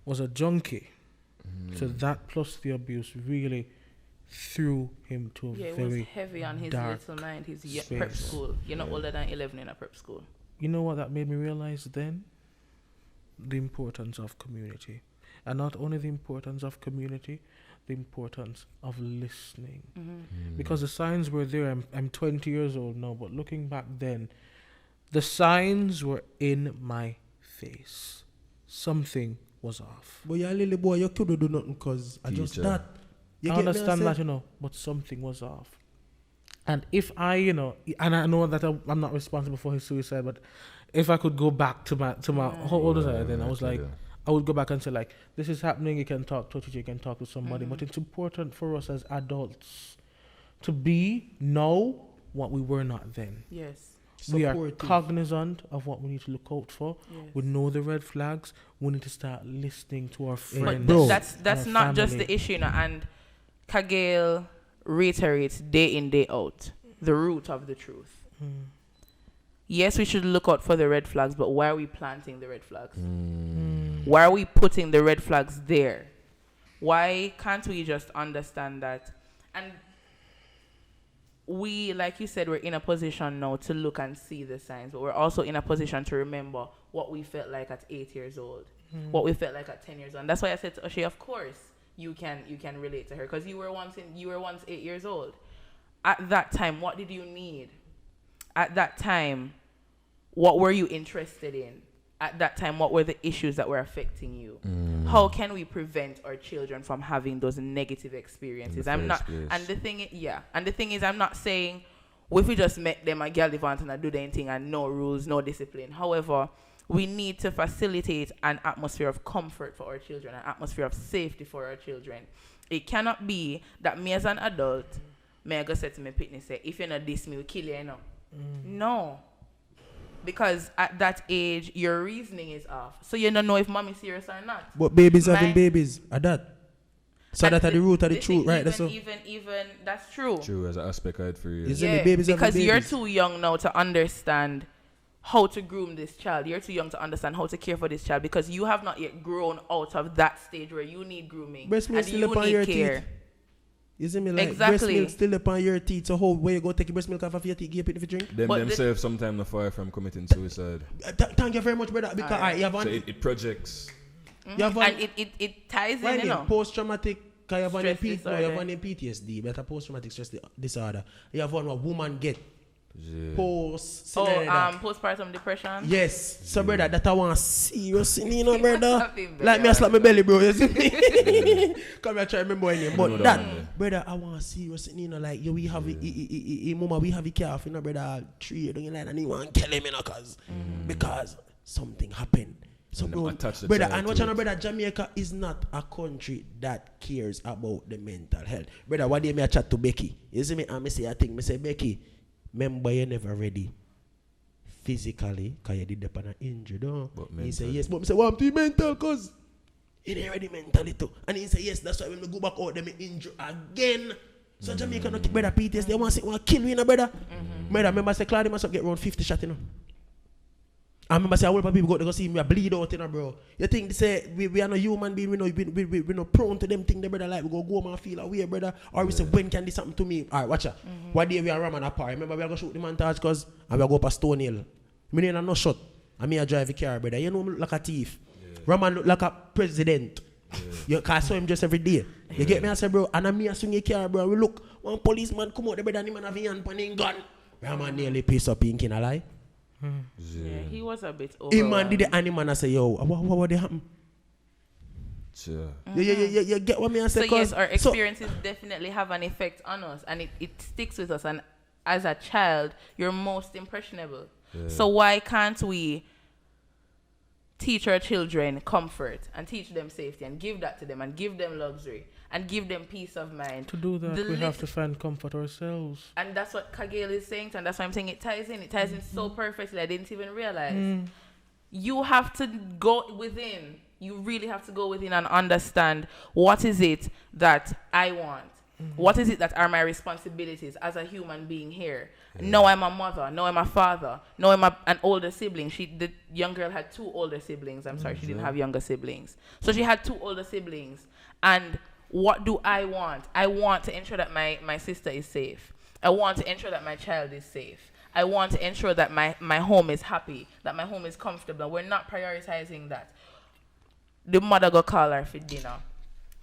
was a junkie. So that plus the abuse really threw him to a very it was heavy on his little mind, his prep school. You're not older than 11 in a prep school. You know what that made me realize then? The importance of community. And not only the importance of community, the importance of listening. Because the signs were there. I'm 20 years old now, but looking back then, the signs were in my face. Something was off. But you're a little boy, you couldn't do nothing because I just that. I understand that, you know, but something was off. And if I, you know, and I know that I'm not responsible for his suicide, but if I could go back to my how old was I then? I was like, I would go back and say, like, this is happening, you can talk to a teacher, you can talk to somebody. But it's important for us as adults to know what we were not then. Yes. We are cognizant of what we need to look out for. Yes. We know the red flags. We need to start listening to our friends. But that's not just the issue, you know, and Kagale reiterates day in, day out the root of the truth. Yes, we should look out for the red flags, but why are we planting the red flags? Why are we putting the red flags there? Why can't we just understand that? And we, like you said, we're in a position now to look and see the signs, but we're also in a position to remember what we felt like at 8 years old, what we felt like at 10 years old. And that's why I said to Oshea, of course, you can relate to her, because you were once 8 years old. At that time, what did you need? At that time, what were you interested in? At that time, what were the issues that were affecting you? How can we prevent our children from having those negative experiences? And the thing is, I'm not saying if we just make them a gallivant and do their thing and no rules, no discipline. However, we need to facilitate an atmosphere of comfort for our children, an atmosphere of safety for our children. It cannot be that me as an adult, may I go say to my pitney, say, if you're not this, me will kill you, you know. No. Because at that age, your reasoning is off. So you don't know if mommy's serious or not. But babies having babies, are that? So that's at the root of the truth, right? Even that's true. True, as an aspect of it for you. Yeah, because you're too young now to understand how to groom this child. You're too young to understand how to care for this child, because you have not yet grown out of that stage where you need grooming and you need care. You see me like Exactly. breast milk still upon your teeth. So how where you go take your breast milk off of your teeth, give it if you drink? Them But themselves sometimes not far from committing suicide. Thank you very much, brother. Because Alright. you have So one. it projects. You have And it ties why in, you name? know. Post-traumatic. Cause you have one Stress no, you disorder. have one in PTSD, but a post-traumatic stress disorder. You have one what woman get. Yeah. Postpartum depression. Yes. So brother, that I want serious in, you know, brother. Something Like me, I very slap my belly, bro. You see me? Come here, try to remember any. know But that that, one, yeah. brother, I want serious in, you know, like, yo, we have mama, we have a calf, you know, brother, 3 years, don't you like, and you want to kill him, you know, because something happened. So, And them bro, attach the brother, child and watch to out, it. brother, Jamaica is not a country that cares about the mental health. Brother, one day me I chat to Becky. You see me, and me say a thing, me say, Becky, remember you never ready physically, because you did the pan injury, though. But He say, mentally. yes, but me say, well, I'm too mental, cause you ain't ready mentally too. And he say, yes, that's why when we go back out, them injure again. So Jamaica no keep brother PTSD, they want to kill you, you know, brother. Brother, remember say, Claudia must get around 50 shots, you know. I remember say, a whole lot of people go see me, I bleed out, you know, bro. You think they say, we are no human being, we no prone to them things, the brother, like, we go home and feel away, brother. Or we say, when can this happen to me? All right, watch out. One day we are Ramon apart. Remember, we are going to shoot the montage, cause, and we go up a Stone Hill. Me ain't no shot. And me a drive a car, brother. You know me look like a thief. Ramon look like a president. You can saw him just every day. You get me? I say, bro, and me a swing a car, bro. We look, one policeman come out, the brother, and him have a hand pan him gun. Ramon nearly pissed up in a lie. Yeah, he was a bit Him man overwhelmed. did the animal and say, yo, what they happen? Sure. You get what me I So say? yes, our experiences definitely have an effect on us, and it sticks with us. And as a child, you're most impressionable. So why can't we teach our children comfort and teach them safety and give that to them and give them luxury and give them peace of mind? To do that, The we have lit- to find comfort ourselves. And that's what Kagale is saying, and that's why I'm saying it ties in. It ties in so perfectly. I didn't even realize. You have to go within. You really have to go within and understand what is it that I want. What is it that are my responsibilities as a human being here? No, I'm a mother. No, I'm a father. No, I'm an older sibling. The young girl had 2 older siblings. I'm sorry, she didn't have younger siblings. So she had 2 older siblings. And what do I want? I want to ensure that my sister is safe. I want to ensure that my child is safe. I want to ensure that my home is happy, that my home is comfortable. We're not prioritizing that. The mother go call her for dinner.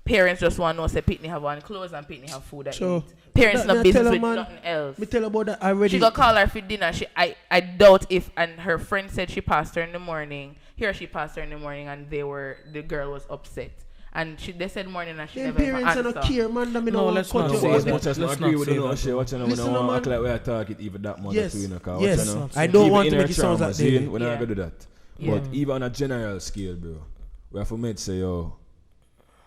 Parents just want to know say Pitney have on clothes and Pitney have food to Sure. eat. Parents That- no me business tell her, with man, nothing else. Me tell about that already. She go call her for dinner. I doubt if, and her friend said she passed her in the morning. Here she passed her in the morning, and the girl was upset. And they said morning and she Them never even parents are answered. not care, man. That me No, don't let's cut not you say out. As much as I Let's agree not with say you, that. Oshea, watching we Listen, don't man. act like we attack it even that mother Yes, too, you know, 'cause yes. watch, you know. I don't Even want in to her make it sound trauma like scene, that. we're not Yeah. gonna do that. Yeah. But even on a general scale, bro, we have to make say, yo,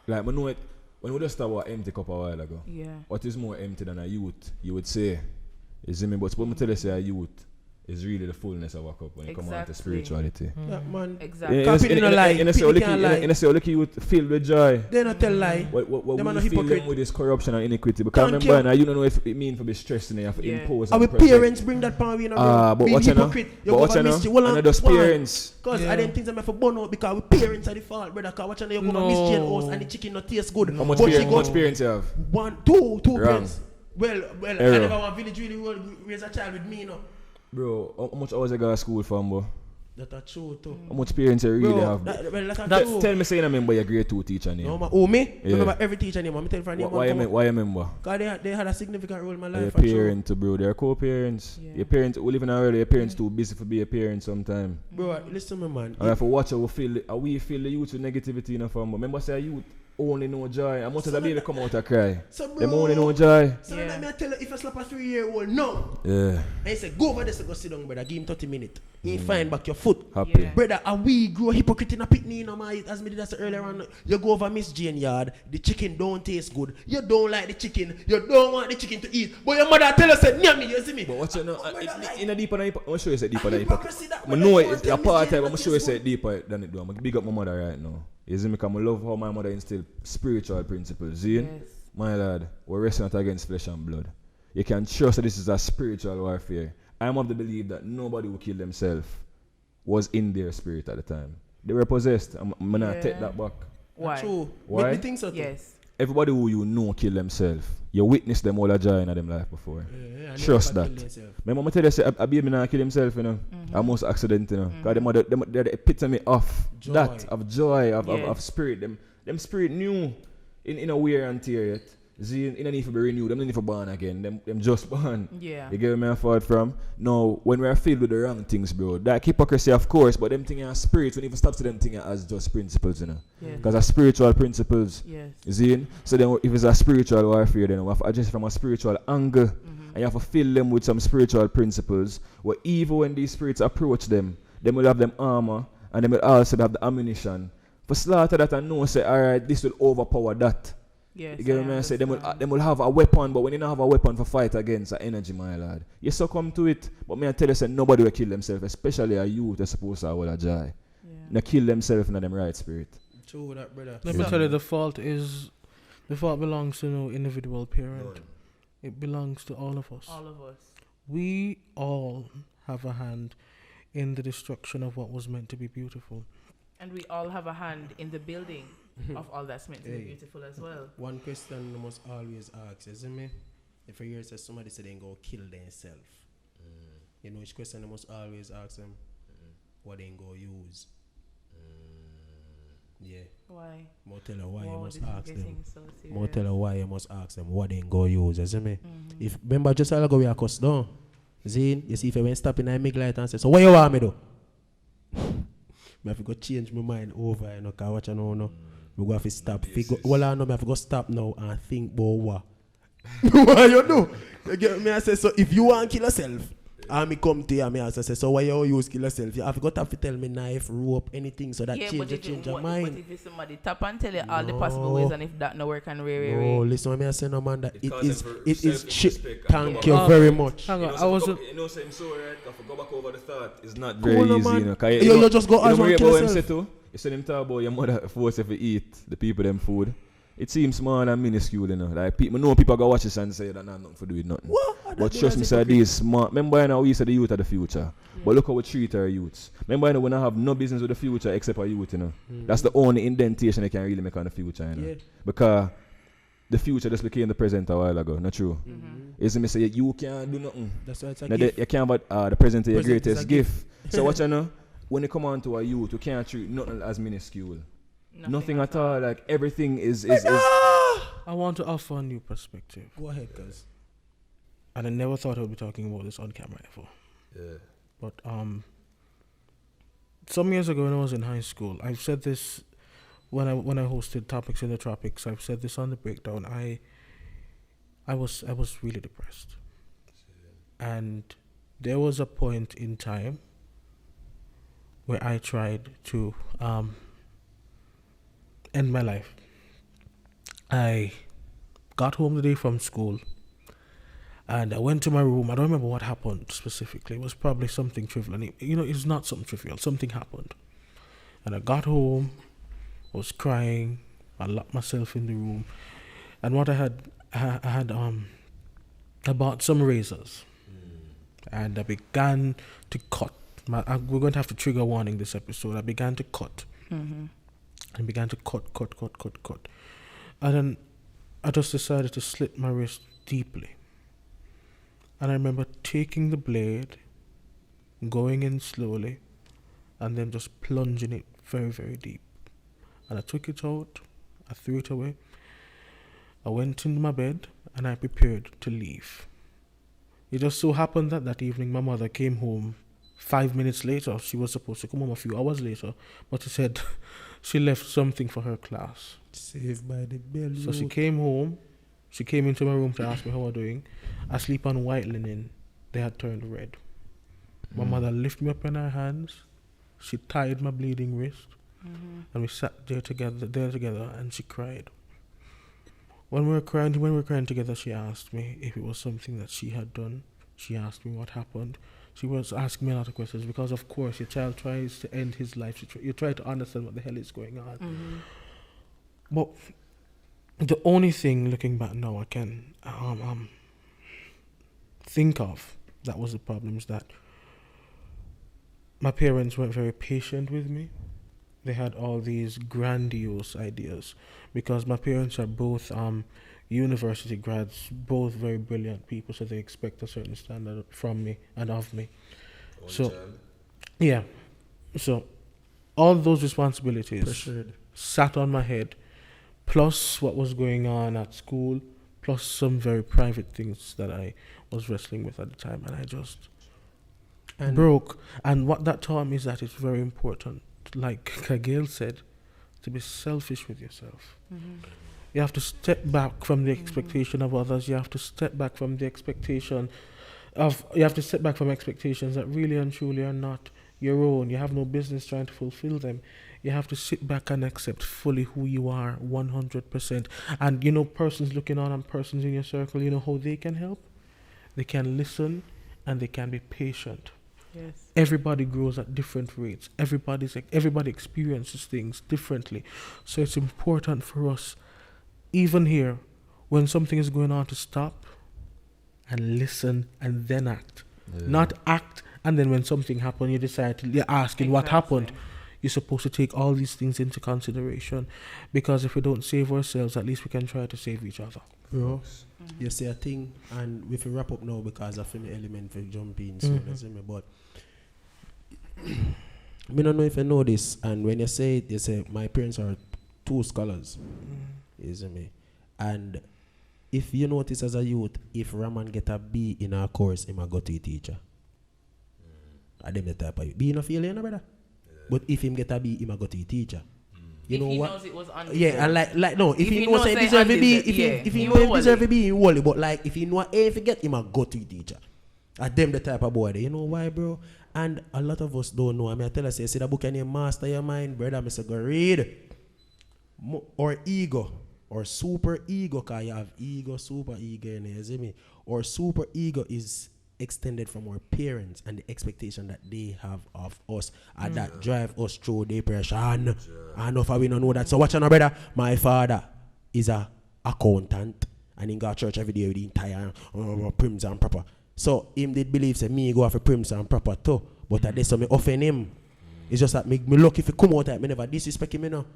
like, I know it, when we just talk about empty cup a while ago, Yeah. what is more empty than a youth, you would say, you see me, but when I tell you say a youth is really the fullness of a cup when it comes out to Exactly. spirituality. Yeah, man. Exactly. In Can't put it in a lie. a People can't lie. youth filled with joy. They not tell lie. What Them are we no feel hypocrite. them with this corruption and iniquity. Because Thank remember, you. now, you don't know if it means for be stressed and you have to Yeah. impose Our and protect. parents bring that power in, But being watch you know. hypocrite. You But go watch over you know. mischief. Well, And those parents. Because Yeah. I didn't think that for burn out because our parents are the fault, brother. Because watch you know, you go over Miss Jane house and the chicken not taste good. How much But she parents, got parents you have? two Wrong. parents. Well, I Error. never want village really well raise a child with me, you know. Bro, how much hours you go to school from, bro? That's true too. How much parents you really Bro, have? that's true. Tell me say you remember your grade 2 teacher name. No, me? Yeah. Remember every teacher name. I'm telling you, Why you remember? because they had a significant role in my Your life. and true. parents, bro, they're co-parents. Yeah. Your parents who live in a world, your parents too busy for be a parent sometime. Bro, listen to me, man. And if we watch how we feel the youth with negativity in the form. Remember say youth only know joy. And much as a baby come out and cry. So, bro, Them only know joy. So Yeah. let me tell you, if I slap a 3-year-old, no. Yeah. And he said, go over there, so go sit down, brother. Give him 30 minutes. He find back your foot. Happy. Yeah. Brother, and we grow hypocrite in a pitney, you know, my, as me did that earlier on. You go over Miss Jane yard, the chicken don't taste good. You don't like the chicken. You don't want the chicken to eat. But your mother tell us, "Nyami," you see me? But watch it now. brother, like- In a deeper than I'm going to show you say deeper than Hypocrisy that I brother, know you it's want a to part Miss Jane time. I'm going not to show you taste say good. deeper than it do. I'm going to big up my mother right now. You see me? Because I love how my mother instilled spiritual principles. See? Yes. My lad, we're wrestling not against flesh and blood. You can trust that this is a spiritual warfare. I'm of the belief that nobody who killed themselves was in their spirit at the time. They were possessed. I'm going to take Yeah. that back. Why? True. Why? Make me think so too. Yes. everybody who you know kill themselves. You witness them all a joy in them life before. Trust that. Remember, I tell you, say, a baby not kill himself, you know. Almost accident, you know. Because they're the epitome of Joy. that, of joy, of Yes. spirit. Them spirit new in a wear and tear yet. See, in a need to be renewed. Them don't need to born again. Them just born. Yeah. You get where me forward from? Now, when we are filled with the wrong things, bro, that hypocrisy, of course, but them things are spirit. We need to stop to them things as just principles, you know. Yes. Because are spiritual principles. Yes. You see? So then, if it's a spiritual warfare, then we have to address from a spiritual angle. And you have to fill them with some spiritual principles. Where even when these spirits approach them, they will have them armor, and they will also have the ammunition. For slaughter that and know, say, alright, this will overpower that. Yes. You get what I say? They understand. will have a weapon, but when you don't have a weapon for fight against the energy, my lad, you succumb to it. But me I tell you, say, nobody will kill themselves, especially a youth that's supposed to have a joy. Yeah. They kill themselves in them right spirit. True that, brother. Let me tell you, the fault belongs to no individual parent. It belongs to all of us. All of us. We all have a hand in the destruction of what was meant to be beautiful. And we all have a hand in the building of all that's meant to be Hey. beautiful as well. One question you must always ask, isn't me? If you hear say somebody say they go kill themselves, you know which question you must always ask them? What they go use? Yeah. Why? More tell her why you Wow, must this is ask them. getting so serious. More tell her why you must ask them what they go use, isn't me? Mhm. If remember just a while ago we are cussed down. Zine, you see if I went stop in a mig light and say, so what you want me do? I have to go change my mind over, you know, cause what you know, no. We go have to stop. Well, I know I have to go stop now and think about what. What you do? You get me? I say, so if you want to kill yourself, and me come to you, me also say, so why you use kill yourself? You have to tell me knife, rope, anything, so that change your mind. But if it's somebody tap and tell you all the possible ways, and if that no work and No, listen what me I say, no man, that It it calls is, them for it is, self-respect thank and you love. very much. Hang on, You I know, was. so I'm so right. If I go back over the thought, it's not Cool, very no, easy, man. you know. 'Cause You just go you as know one what kill him say yourself. too? You see them talk about your mother force if you eat the people them food. It seems small and minuscule, you know. Like people know people go watch this and say that nah, nothing to do with nothing. What? But trust me, sir, these smart. Remember, you know, we say the youth are the future. But look how we treat our youths. Remember, you know, we don't have no business with the future except our youth, you know. That's the only indentation they can really make on the future, you know. Yeah. Because the future just became the present a while ago. Not true. Isn't me say you can't do nothing. That's why it's a Now gift. you can't but the present is your Present is greatest a gift. So what you know? When you come on to a youth, you can't treat nothing as minuscule. Nothing at all. Like everything is I want to offer a new perspective, Go ahead, cuz. and I never thought I would be talking about this on camera ever. Yeah. But some years ago when I was in high school, I've said this when I hosted Topics in the Tropics. I've said this on the breakdown. I was really depressed, and there was a point in time where I tried to end my life. I got home the day from school, and I went to my room. I don't remember what happened specifically. It was probably something trivial. And it's not something trivial. Something happened. And I got home, was crying. I locked myself in the room. And what I bought some razors. And I began to cut. We're going to have to trigger warning this episode. I began to cut. I began to cut. And then I just decided to slit my wrist deeply. And I remember taking the blade, going in slowly, and then just plunging it very, very deep. And I took it out, I threw it away. I went into my bed and I prepared to leave. It just so happened that that evening my mother came home 5 minutes later. She was supposed to come home a few hours later, but she said she left something for her class. Saved by the bell. So she came home. She came into my room to ask me how I'm doing. I sleep on white linen. They had turned red. My mother lifted me up in her hands. She tied my bleeding wrist. And we sat there together, and she cried. When we were crying together, she asked me if it was something that she had done. She asked me what happened. She was asking me a lot of questions because, of course, your child tries to end his life. You try to understand what the hell is going on. But the only thing, looking back now, I can think of that was the problem is that my parents weren't very patient with me. they had all these grandiose ideas, because my parents are both university grads, both very brilliant people, so they expect a certain standard from me and of me. So, yeah. So, all those responsibilities Pressured. sat on my head, plus what was going on at school, plus some very private things that I was wrestling with at the time, and I just broke. And what that taught me is that it's very important, like Kagale said, to be selfish with yourself. You have to step back from the expectation of others. You have to step back from the expectation of, you have to step back from expectations that really and truly are not your own. You have no business trying to fulfill them. You have to sit back and accept fully who you are, 100%. And you know, persons looking on and persons in your circle, you know how they can help? They can listen and they can be patient. Yes. Everybody grows at different rates. Everybody experiences things differently. So it's important for us, even here, when something is going on, to stop and listen and then act. Not act and then when something happened, you decide to, you're asking what happened. You're supposed to take all these things into consideration, because if we don't save ourselves, at least we can try to save each other. Bro, you say a thing, and we will wrap up now because I feel the element for jump in soon, you see me, but I don't know if you know this, and when you say it, you say my parents are two scholars, you see me, and if you notice as a youth, if Ramon get a B in our course, he might go to a teacher. I them the type of B in a failure, brother. But if him get a B, he might go to a teacher. You if know he what? knows it was undeserved. Yeah, and like no, if he knows knows he say deserve a B, undeserved, if he he know he will deserve worry. a B, he will. But like if he know A forget, he might go to a teacher. At them the type of boy. You know why, bro? And a lot of us don't know. I mean, I tell us, say the book and you master your mind, brother. I say go read. Or ego, or super ego, cause you have ego, super ego, you see me? Or super ego is extended from our parents and the expectation that they have of us, and that drive us through depression. I know if we don't know that. So watch on, brother. My father is a accountant, and he go to church every day with the entire prims and proper. So him did believe say me go for prims and proper too, but at this so me offend him. It's just that me lucky if he come out, me never disrespect him, you know.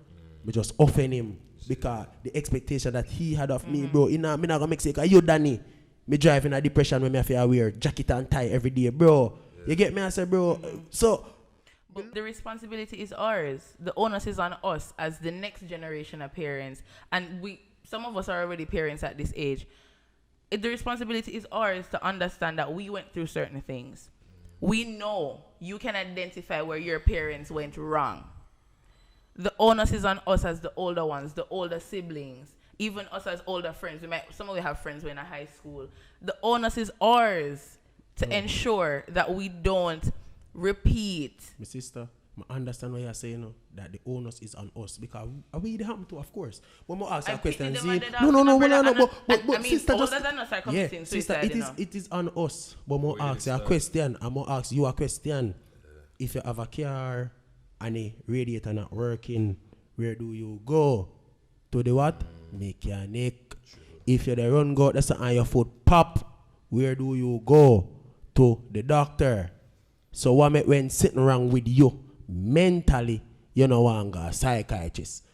Me just offend him because the expectation that he had of me, bro. Me not gonna make say, cause you Danny. Me driving a depression when me have to wear jacket and tie every day, bro. You get me? I say, bro. So, but the responsibility is ours. The onus is on us as the next generation of parents, and some of us are already parents at this age. The responsibility is ours to understand that we went through certain things. We know you can identify where your parents went wrong. The onus is on us as the older ones, the older siblings, even us as older friends. Some of we have friends who are in a high school. The onus is ours to ensure that we don't repeat. my sister, I understand what you're saying, no, that the onus is on us because we the happen to, of course. When we ask a question, but sister, older just than us are committing sister, suicide, it is on us. But more ask you a question. I'm gonna ask you a question. If you have a car and the radiator not working, where do you go? To the what? Mechanic. If you the run go, that's on your foot pop, where do you go? To the doctor. So what make when sitting wrong with you mentally, you know want a psychiatrist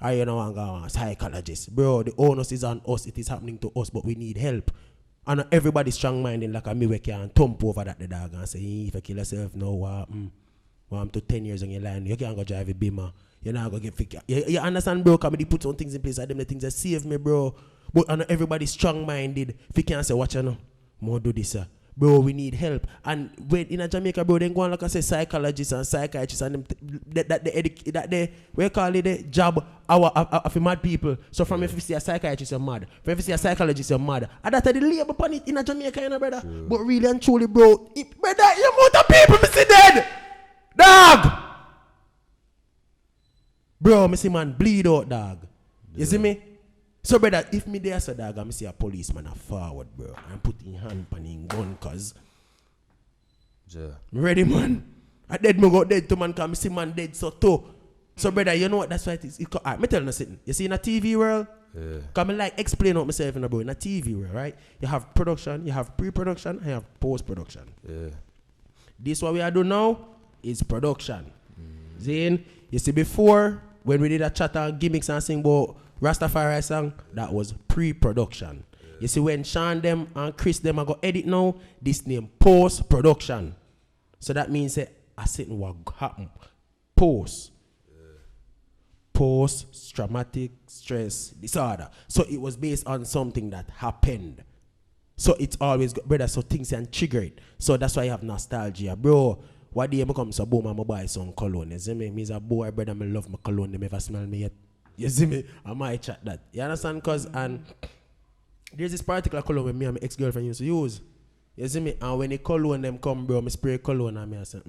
or you know want a psychologist, bro? The onus is on us. It is happening to us, but we need help. And everybody strong-minded like a me we can thump over that the dog and say, if you kill yourself now, I'm to 10 years on your line, you can't go drive a Beamer. You're not going to get you understand, bro? Because they put some things in place, and them the things that save me, bro. But I know everybody strong-minded. If you can't say, watch you know, more do this, bro, we need help. And when in a Jamaica, bro, then go on like I say, psychologists and psychiatrists and them that they we call it the job of mad people. So from if you see a psychiatrist, you're mad. From if you see a psychologist, you're mad. And that's the labor upon it in a Jamaica, you know, brother. True. But really and truly, bro, brother, you amount of people me see dead, dog. Bro, me see man bleed out, dog. You see me? So, brother, if me there, so dog, I see a policeman a forward, bro, and put in hand pan in gun, cause me ready, man. I dead me go dead to man, cause me see man dead so too. So, brother, you know what? That's why it is. Alright, me tell you something. You see in a TV world, cause me like explain out myself in a bro. In a TV world, right? You have production, you have pre-production, and you have post-production. This what we are doing now is production. Then You see, before, when we did a chat and gimmicks and sing about Rastafari song, that was pre-production. You see, when Sean them and Chris them are go edit now, this name post-production. So that means that I said what happen. Post-traumatic stress disorder. So it was based on something that happened. So it's always, brother, so things can trigger it. So that's why I have nostalgia. Bro, what day I become so boom, I'm buy some cologne. You see me? Me's a boy, brother, I love my cologne. They never smell me yet. You see me? I might chat that. You understand? Cause and there's this particular cologne when me and my ex-girlfriend used to use. You see me? And when the cologne them come, bro, me spray cologne and I say,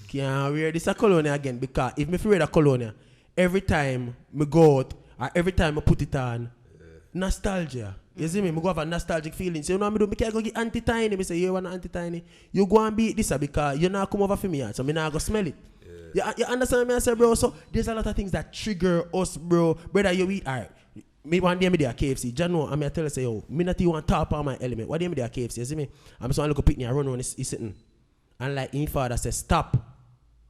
can't wear this a cologne again, because if me wear the cologne, every time me go out or every time I put it on, nostalgia. You see me? I go have a nostalgic feeling. So you know what I do? I can't go get anti-tiny. I say, you want anti-tiny? You go and beat this because you not come over for me. So I not go smell it. You understand me? I say, bro, so there's a lot of things that trigger us, bro. Brother, you eat, all right. Me one day me there KFC. Jano, I tell you, say, yo, me not even top on my element. What day me there KFC? You see me? I'm just want to look up picnic and run on he's sitting. And like his father says, stop.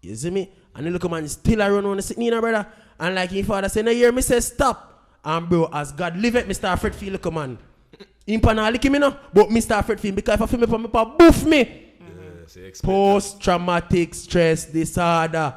You see me? And the little man still a run on the sitting, brother. And like his father say, no, hear me say, stop. And bro, as God live it, Mr. Fred feel like a man. Him pana lick me no, but Mr. Fred feel, because if I feel me, me pa boof me. Post-traumatic stress disorder.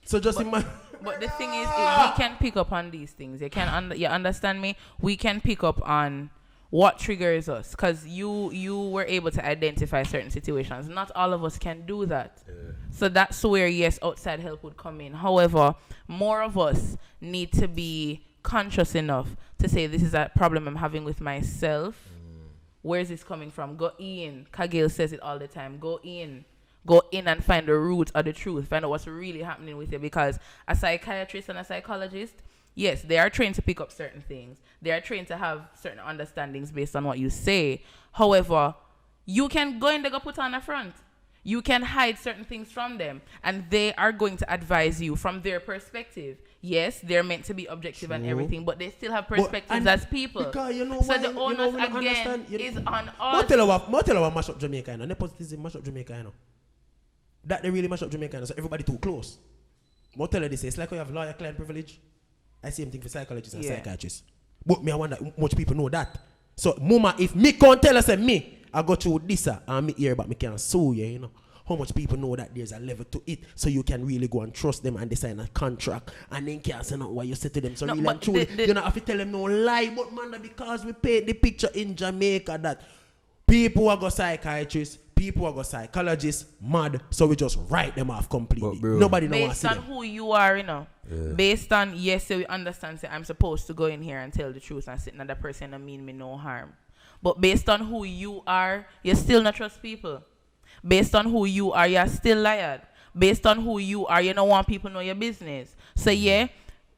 So just imagine. But the thing is, we can pick up on these things. You can you understand me? We can pick up on what triggers us, because you were able to identify certain situations. Not all of us can do that. So that's where, yes, outside help would come in. However, more of us need to be conscious enough to say, this is a problem I'm having with myself. Where is this coming from? Go in. Kagale says it all the time. Go in and find the root of the truth. Find out what's really happening with you. Because a psychiatrist and a psychologist, yes, they are trained to pick up certain things. They are trained to have certain understandings based on what you say. However, you can go in there, go put on a front. You can hide certain things from them, and they are going to advise you from their perspective. Yes, they're meant to be objective and everything, but they still have perspectives as people. Because you know so why, the onus again is on us. What tell you mash up Jamaica, you know? Nepotism mash up Jamaica, you know? That they really mash up Jamaica, you know? So everybody too close. What tell you this? It's like you have lawyer-client privilege. I same thing for psychologists and psychiatrists. But me, I wonder how much people know that. So, mama, if me can't tell us me, I go through this and me hear, but me can't sue you, you know. How much people know that there's a level to it, so you can really go and trust them and they sign a contract and then can't say not what you say to them. So no, really and truly, you don't have to tell them no lie, but man, because we paint the picture in Jamaica that people are go psychiatrists, people are go psychologists, mad, so we just write them off completely. Nobody knows. Based on who you are, you know. Yeah. Based on, yes, so we understand, say, I'm supposed to go in here and tell the truth and sit another person and mean me no harm. But based on who you are, you still not trust people. Based on who you are, you're still liar. Based on who you are, you don't want people to know your business. So yeah,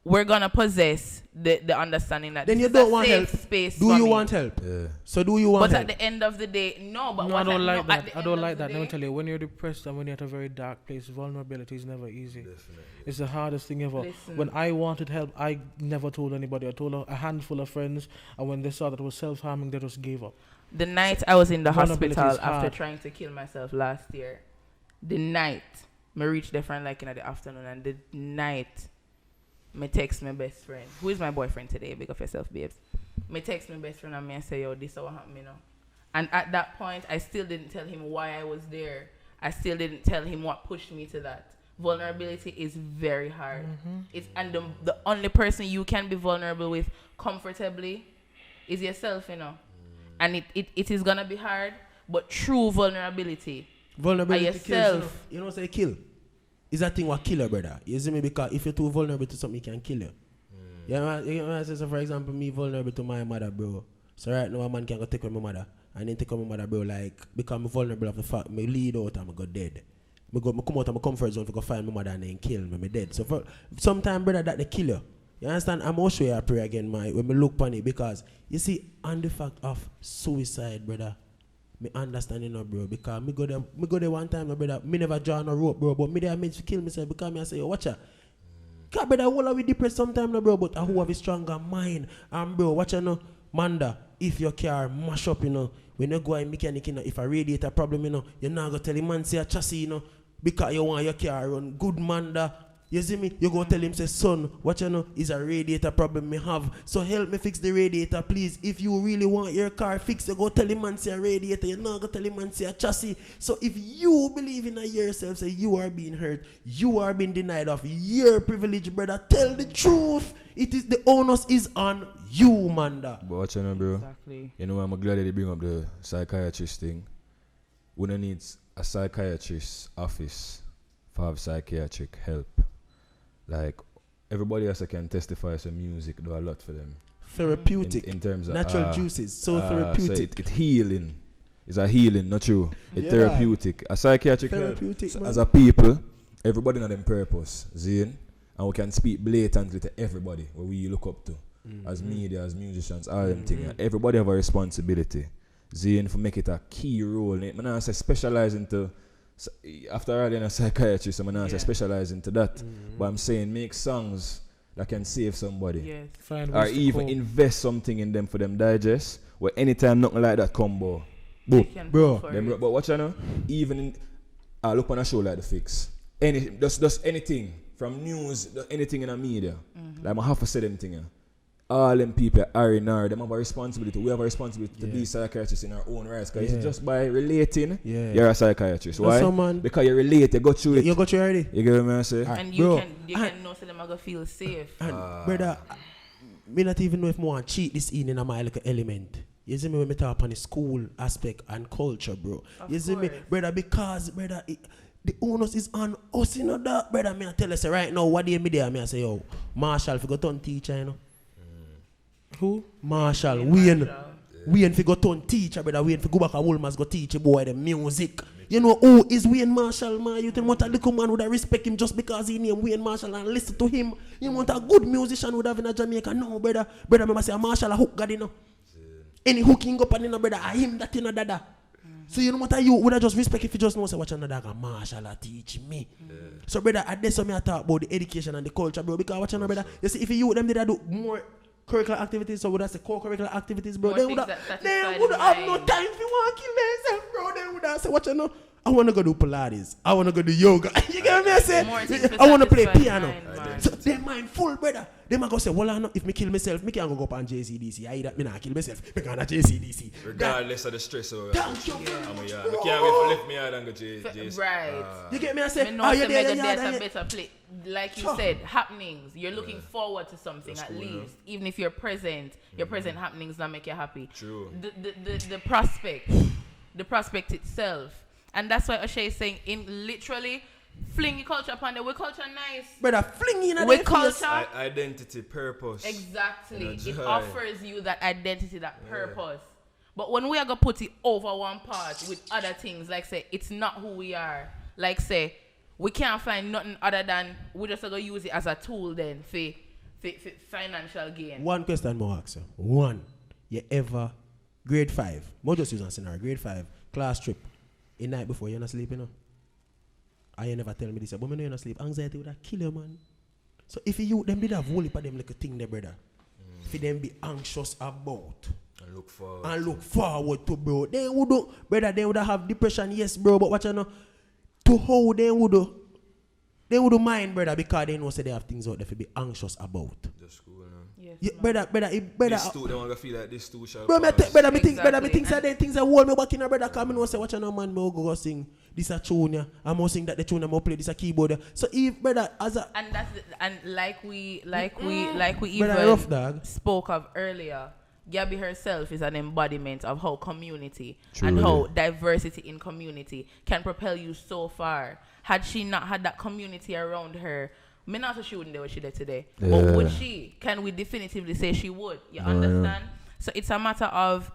we're gonna possess the understanding that then this you don't is a want safe help. space. Do you want help? Yeah. So do you want but help? But at the end of the day, no. But no, I don't like that. I don't like that. Let me tell you, when you're depressed and when you're at a very dark place, vulnerability is never easy. Definitely. It's the hardest thing ever. Listen. When I wanted help, I never told anybody. I told a handful of friends, and when they saw that it was self-harming, they just gave up. The night I was in the hospital after trying to kill myself last year, the night, I reached the friend like in the afternoon, and the night, I text my best friend, who is my boyfriend today, big of yourself, babes. I text my best friend and I say, yo, this is what happened, you know. And at that point, I still didn't tell him why I was there. I still didn't tell him what pushed me to that. Vulnerability is very hard. It's and the only person you can be vulnerable with comfortably is yourself, you know. And it is gonna be hard, but true vulnerability yourself. You know what I kill? Is that thing what kill a brother? You see me? Because if you're too vulnerable to something, it can kill you. You know, so for example, me vulnerable to my mother, bro. So right now, a man can go take away my mother. And then take away my mother, bro, like, become vulnerable of the fact, me lead out and I go dead. Me come out of my comfort zone to go find my mother and then kill me dead. So for sometimes, brother, that they kill you. You understand? I'm also here pray again, when me look on it, because you see, on the fact of suicide, brother, me understand it now, bro, because me go there one time, no, brother, me never draw no rope, bro, but me there meant to kill myself because me I say, yo, watch out. God, brother, all are we depressed sometimes, no, bro, but who have a stronger mind, and bro, watch out, no, Manda, if your car mash up, you know, when you go and mechanic, you know, if a radiator problem, you know, you're not going to tell the man say a chassis, you know, because you want your car run good man da. You see me? You go tell him, say, son, what you know is a radiator problem me have. So help me fix the radiator, please. If you really want your car fixed, you go tell him man say a radiator. You not go tell him man say a chassis. So if you believe in yourself, say you are being hurt, you are being denied of your privilege, brother. Tell the truth. It is the onus is on you, Manda. But what you know, bro? Exactly. You know, I'm glad that they bring up the psychiatrist thing. We don't need a psychiatrist's office for have psychiatric help. Like, everybody else can testify some music do a lot for them. Therapeutic. In terms of natural juices. So therapeutic. So it healing. It's a healing, not true. It's Yeah. therapeutic. A psychiatric Therapeutic, help. So man. as a people, everybody know them purpose. Zine. And we can speak blatantly to everybody where we look up to. As media, as musicians, all them things. Everybody have a responsibility. Zine for make it a key role. I don't say specialize into after all in a psychiatrist, I'm not specialize into that. But I'm saying make songs that can save somebody. Yes. Find Or ways to even cope. invest something in them for them digest. Where anytime nothing like that combo. They Boom. can Bro. go for Them, it. but what you know? Even in I look on a show like The Fix. Just anything. From news, anything in the media. Like I have to say them thing. All them people are in our, them have a responsibility. We have a responsibility to be psychiatrists in our own rights. Because it's just by relating, you're a psychiatrist. No, Why? someone- Because you relate, you go through it. You got you already? You get what I'm saying? And Bro, you can know so them are gonna feel safe. And brother, me not even know if I want to cheat this in my like element. You see me when me talk on the school aspect and culture, bro. You see me, course. brother, because brother, the onus is on us, you know that, brother. Me I tell you, say right now, what day me there? Me I say, yo, Marshall, if you go turn teacher, you know. Who? Marshall, Marshall. Wayne fi go turn teacher, brother. Wayne fi go back and Wolmer's go teach a boy the music. You know who is Wayne Marshall, man? You tell what a little man would respect him just because he named Wayne Marshall and listen to him. You want a good musician would have in a Jamaica? No, brother. Brother, remember say a Marshall a hook God, you know. Any hooking up and you know, brother, I him that you know, dada. So you know what you would have just respect if you just know say watch another guy Marshall a teach me. So brother, at this time I talk about the education and the culture, bro. Because watch another brother, you see if you them did do more curricular activities, so would I say co-curricular activities, bro? More They things would that have satisfy the have no mind. time to want to kill themselves, bro. They would have say, watch you know, I want to go do Pilates. I want to go do yoga. You get me? I say, More things to I want to play satisfy the piano. mind, man. So they mind full, brother. They might go say, well, I know if me kill myself, me can't go up on JCDC. I that me not kill myself. Me can't JCDC. Regardless of the stress. Thank you, bro. I can't wait to lift me out and go to Right. You get me? I say, Me know oh, say you there, mega you data there. better play. Like you Sure. said, happenings. You're looking forward to something That's at cool, least. Even if you're present, your present happenings not make you happy. True. The prospect. The prospect itself. And that's why Oshea is saying in literally fling your culture upon the we culture nice. Brother, fling in We the culture Identity, purpose. exactly. It joy. offers you that identity, that purpose. But when we are gonna put it over one part with other things, like say it's not who we are. Like say we can't find nothing other than we just gonna use it as a tool then for financial gain. One question more ask you. One, you ever grade 5? More just use a scenario. Grade 5 class trip. A night before you're not sleeping, you know. And you never tell me this, but when you're not sleep, anxiety would have kill you, man. So if you them did have whole heap of them like a thing there, brother. For them be anxious about And look forward. and look forward to, bro. They would brother, they would have depression, yes, bro. But what you know, to how they would mind, brother, because they know say they have things out there to be anxious about. Just cool, no? Yes, Yeah, man. brother, This too, they want to feel like this too shall Bro, pass. brother, me think Exactly. say them things that hold me back in, brother. Come in and say, watch no man, me go sing this a tune, yeah. I'm gonna sing that the tune, I'm gonna play this a keyboard. Yeah. So if brother, as a And that's and like we brother, even rough dog. spoke of earlier, Gabby herself is an embodiment of how community Truly. and how diversity in community can propel you so far. Had she not had that community around her, me not so she wouldn't do what she did today. But Yeah. would she? Can we definitively say she would? You understand? So it's a matter of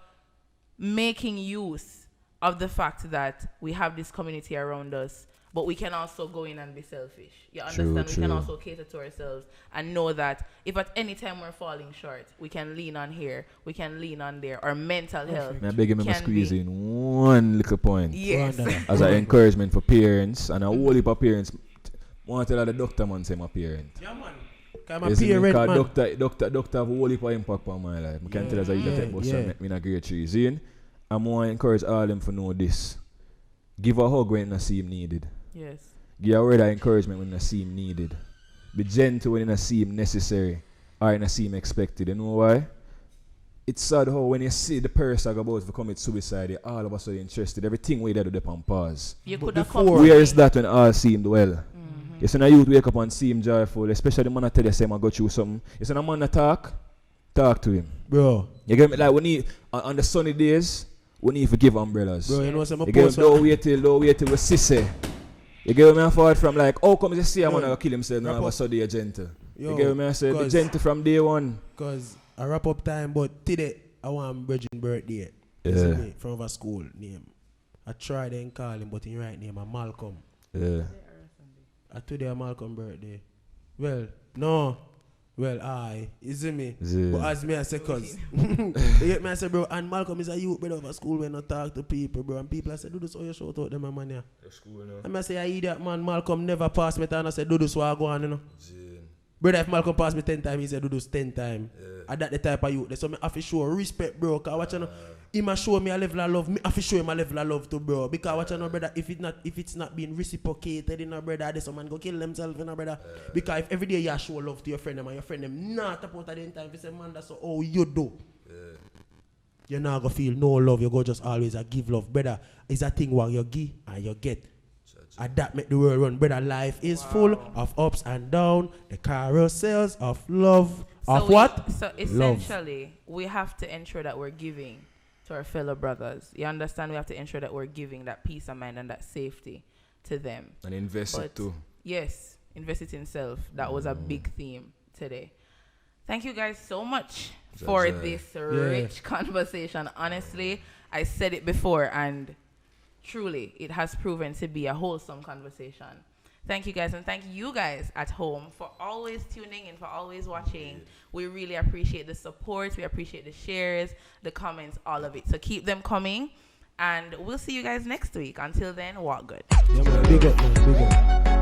making use of the fact that we have this community around us, but we can also go in and be selfish. You understand? We can true. also cater to ourselves and know that if at any time we're falling short, we can lean on here, we can lean on there. Our mental health. I beg you, me can squeeze be- in one little point. Yes. As an encouragement for parents and a whole heap of parents. Want to tell the doctor man say my parent. Yeah, man. I'm a You see me? parent, man. Doctor have a whole heap of impact on my life. I can't tell us how you take bus and make me in a great tree. See? I'm going to encourage all them to know this. Give a hug when I see him needed. Yes. Give a word of encouragement when it seem needed. Be gentle when it seem necessary or it seem expected. You know why? It's sad how when you see the person about to commit suicide, you're all of a sudden interested. Everything we do on pause. You could have where is that when all seemed well? You see, a youth wake up and seem joyful, especially the man that tell you, say, I go through something. You see, a man that talk to him. Bro. You get me? Like, we need, on the sunny days, we need to give umbrellas. Bro, you know what I'm saying? Don't wait till we see. You get me? I forward from like, oh, come to see a man that kill himself now, all of a sudden you're gentle. Yo, you get me? I said, be gentle from day one. Because I wrap up time, but today, I want Virgin birthday. Yeah. From our school name. I tried and call him, but in right name, I'm Malcolm. Yeah. Today Malcolm birthday. Well, no. Well, isn't me? Yeah. But as me, I say, cause you get me, I say, bro, and Malcolm is a youth brother of a school when I talk to people, bro. And people I say, do this, you shout out them, man, yeah. The school, no. And I say, I idiot, man, Malcolm never passed me, and I say, do this, what I go on, you know. Yeah. Brother, if Malcolm passed me 10 times, he said, do this 10 times. Yeah. And that the type of youth. So I have to show respect, bro. Cause watch, you know, he must show me a level of love. Me have to show him a level of love too, bro. Because watch, you know, brother, if it's not being reciprocated, you know, brother, there's someone go kill themselves, you know, brother. Because if every day you show love to your friend, and your friend them not about at the time, you say, man, that's all you do. You're not gonna feel no love. You go just always give love, brother. It's a thing where you give and you get. And that make the world run, brother. Life is full of ups and downs. The carousels of love. So essentially, we have to ensure that we're giving to our fellow brothers. You understand? We have to ensure that we're giving that peace of mind and that safety to them. And invest it too. Yes, invest it in self. That was a big theme today. Thank you guys so much for this rich conversation. Honestly, I said it before and truly, it has proven to be a wholesome conversation. Thank you guys, and thank you guys at home for always tuning in, for always watching. We really appreciate the support. We appreciate the shares, the comments, all of it. So keep them coming, and we'll see you guys next week. Until then, walk good. Yeah, man, big up, man, big up.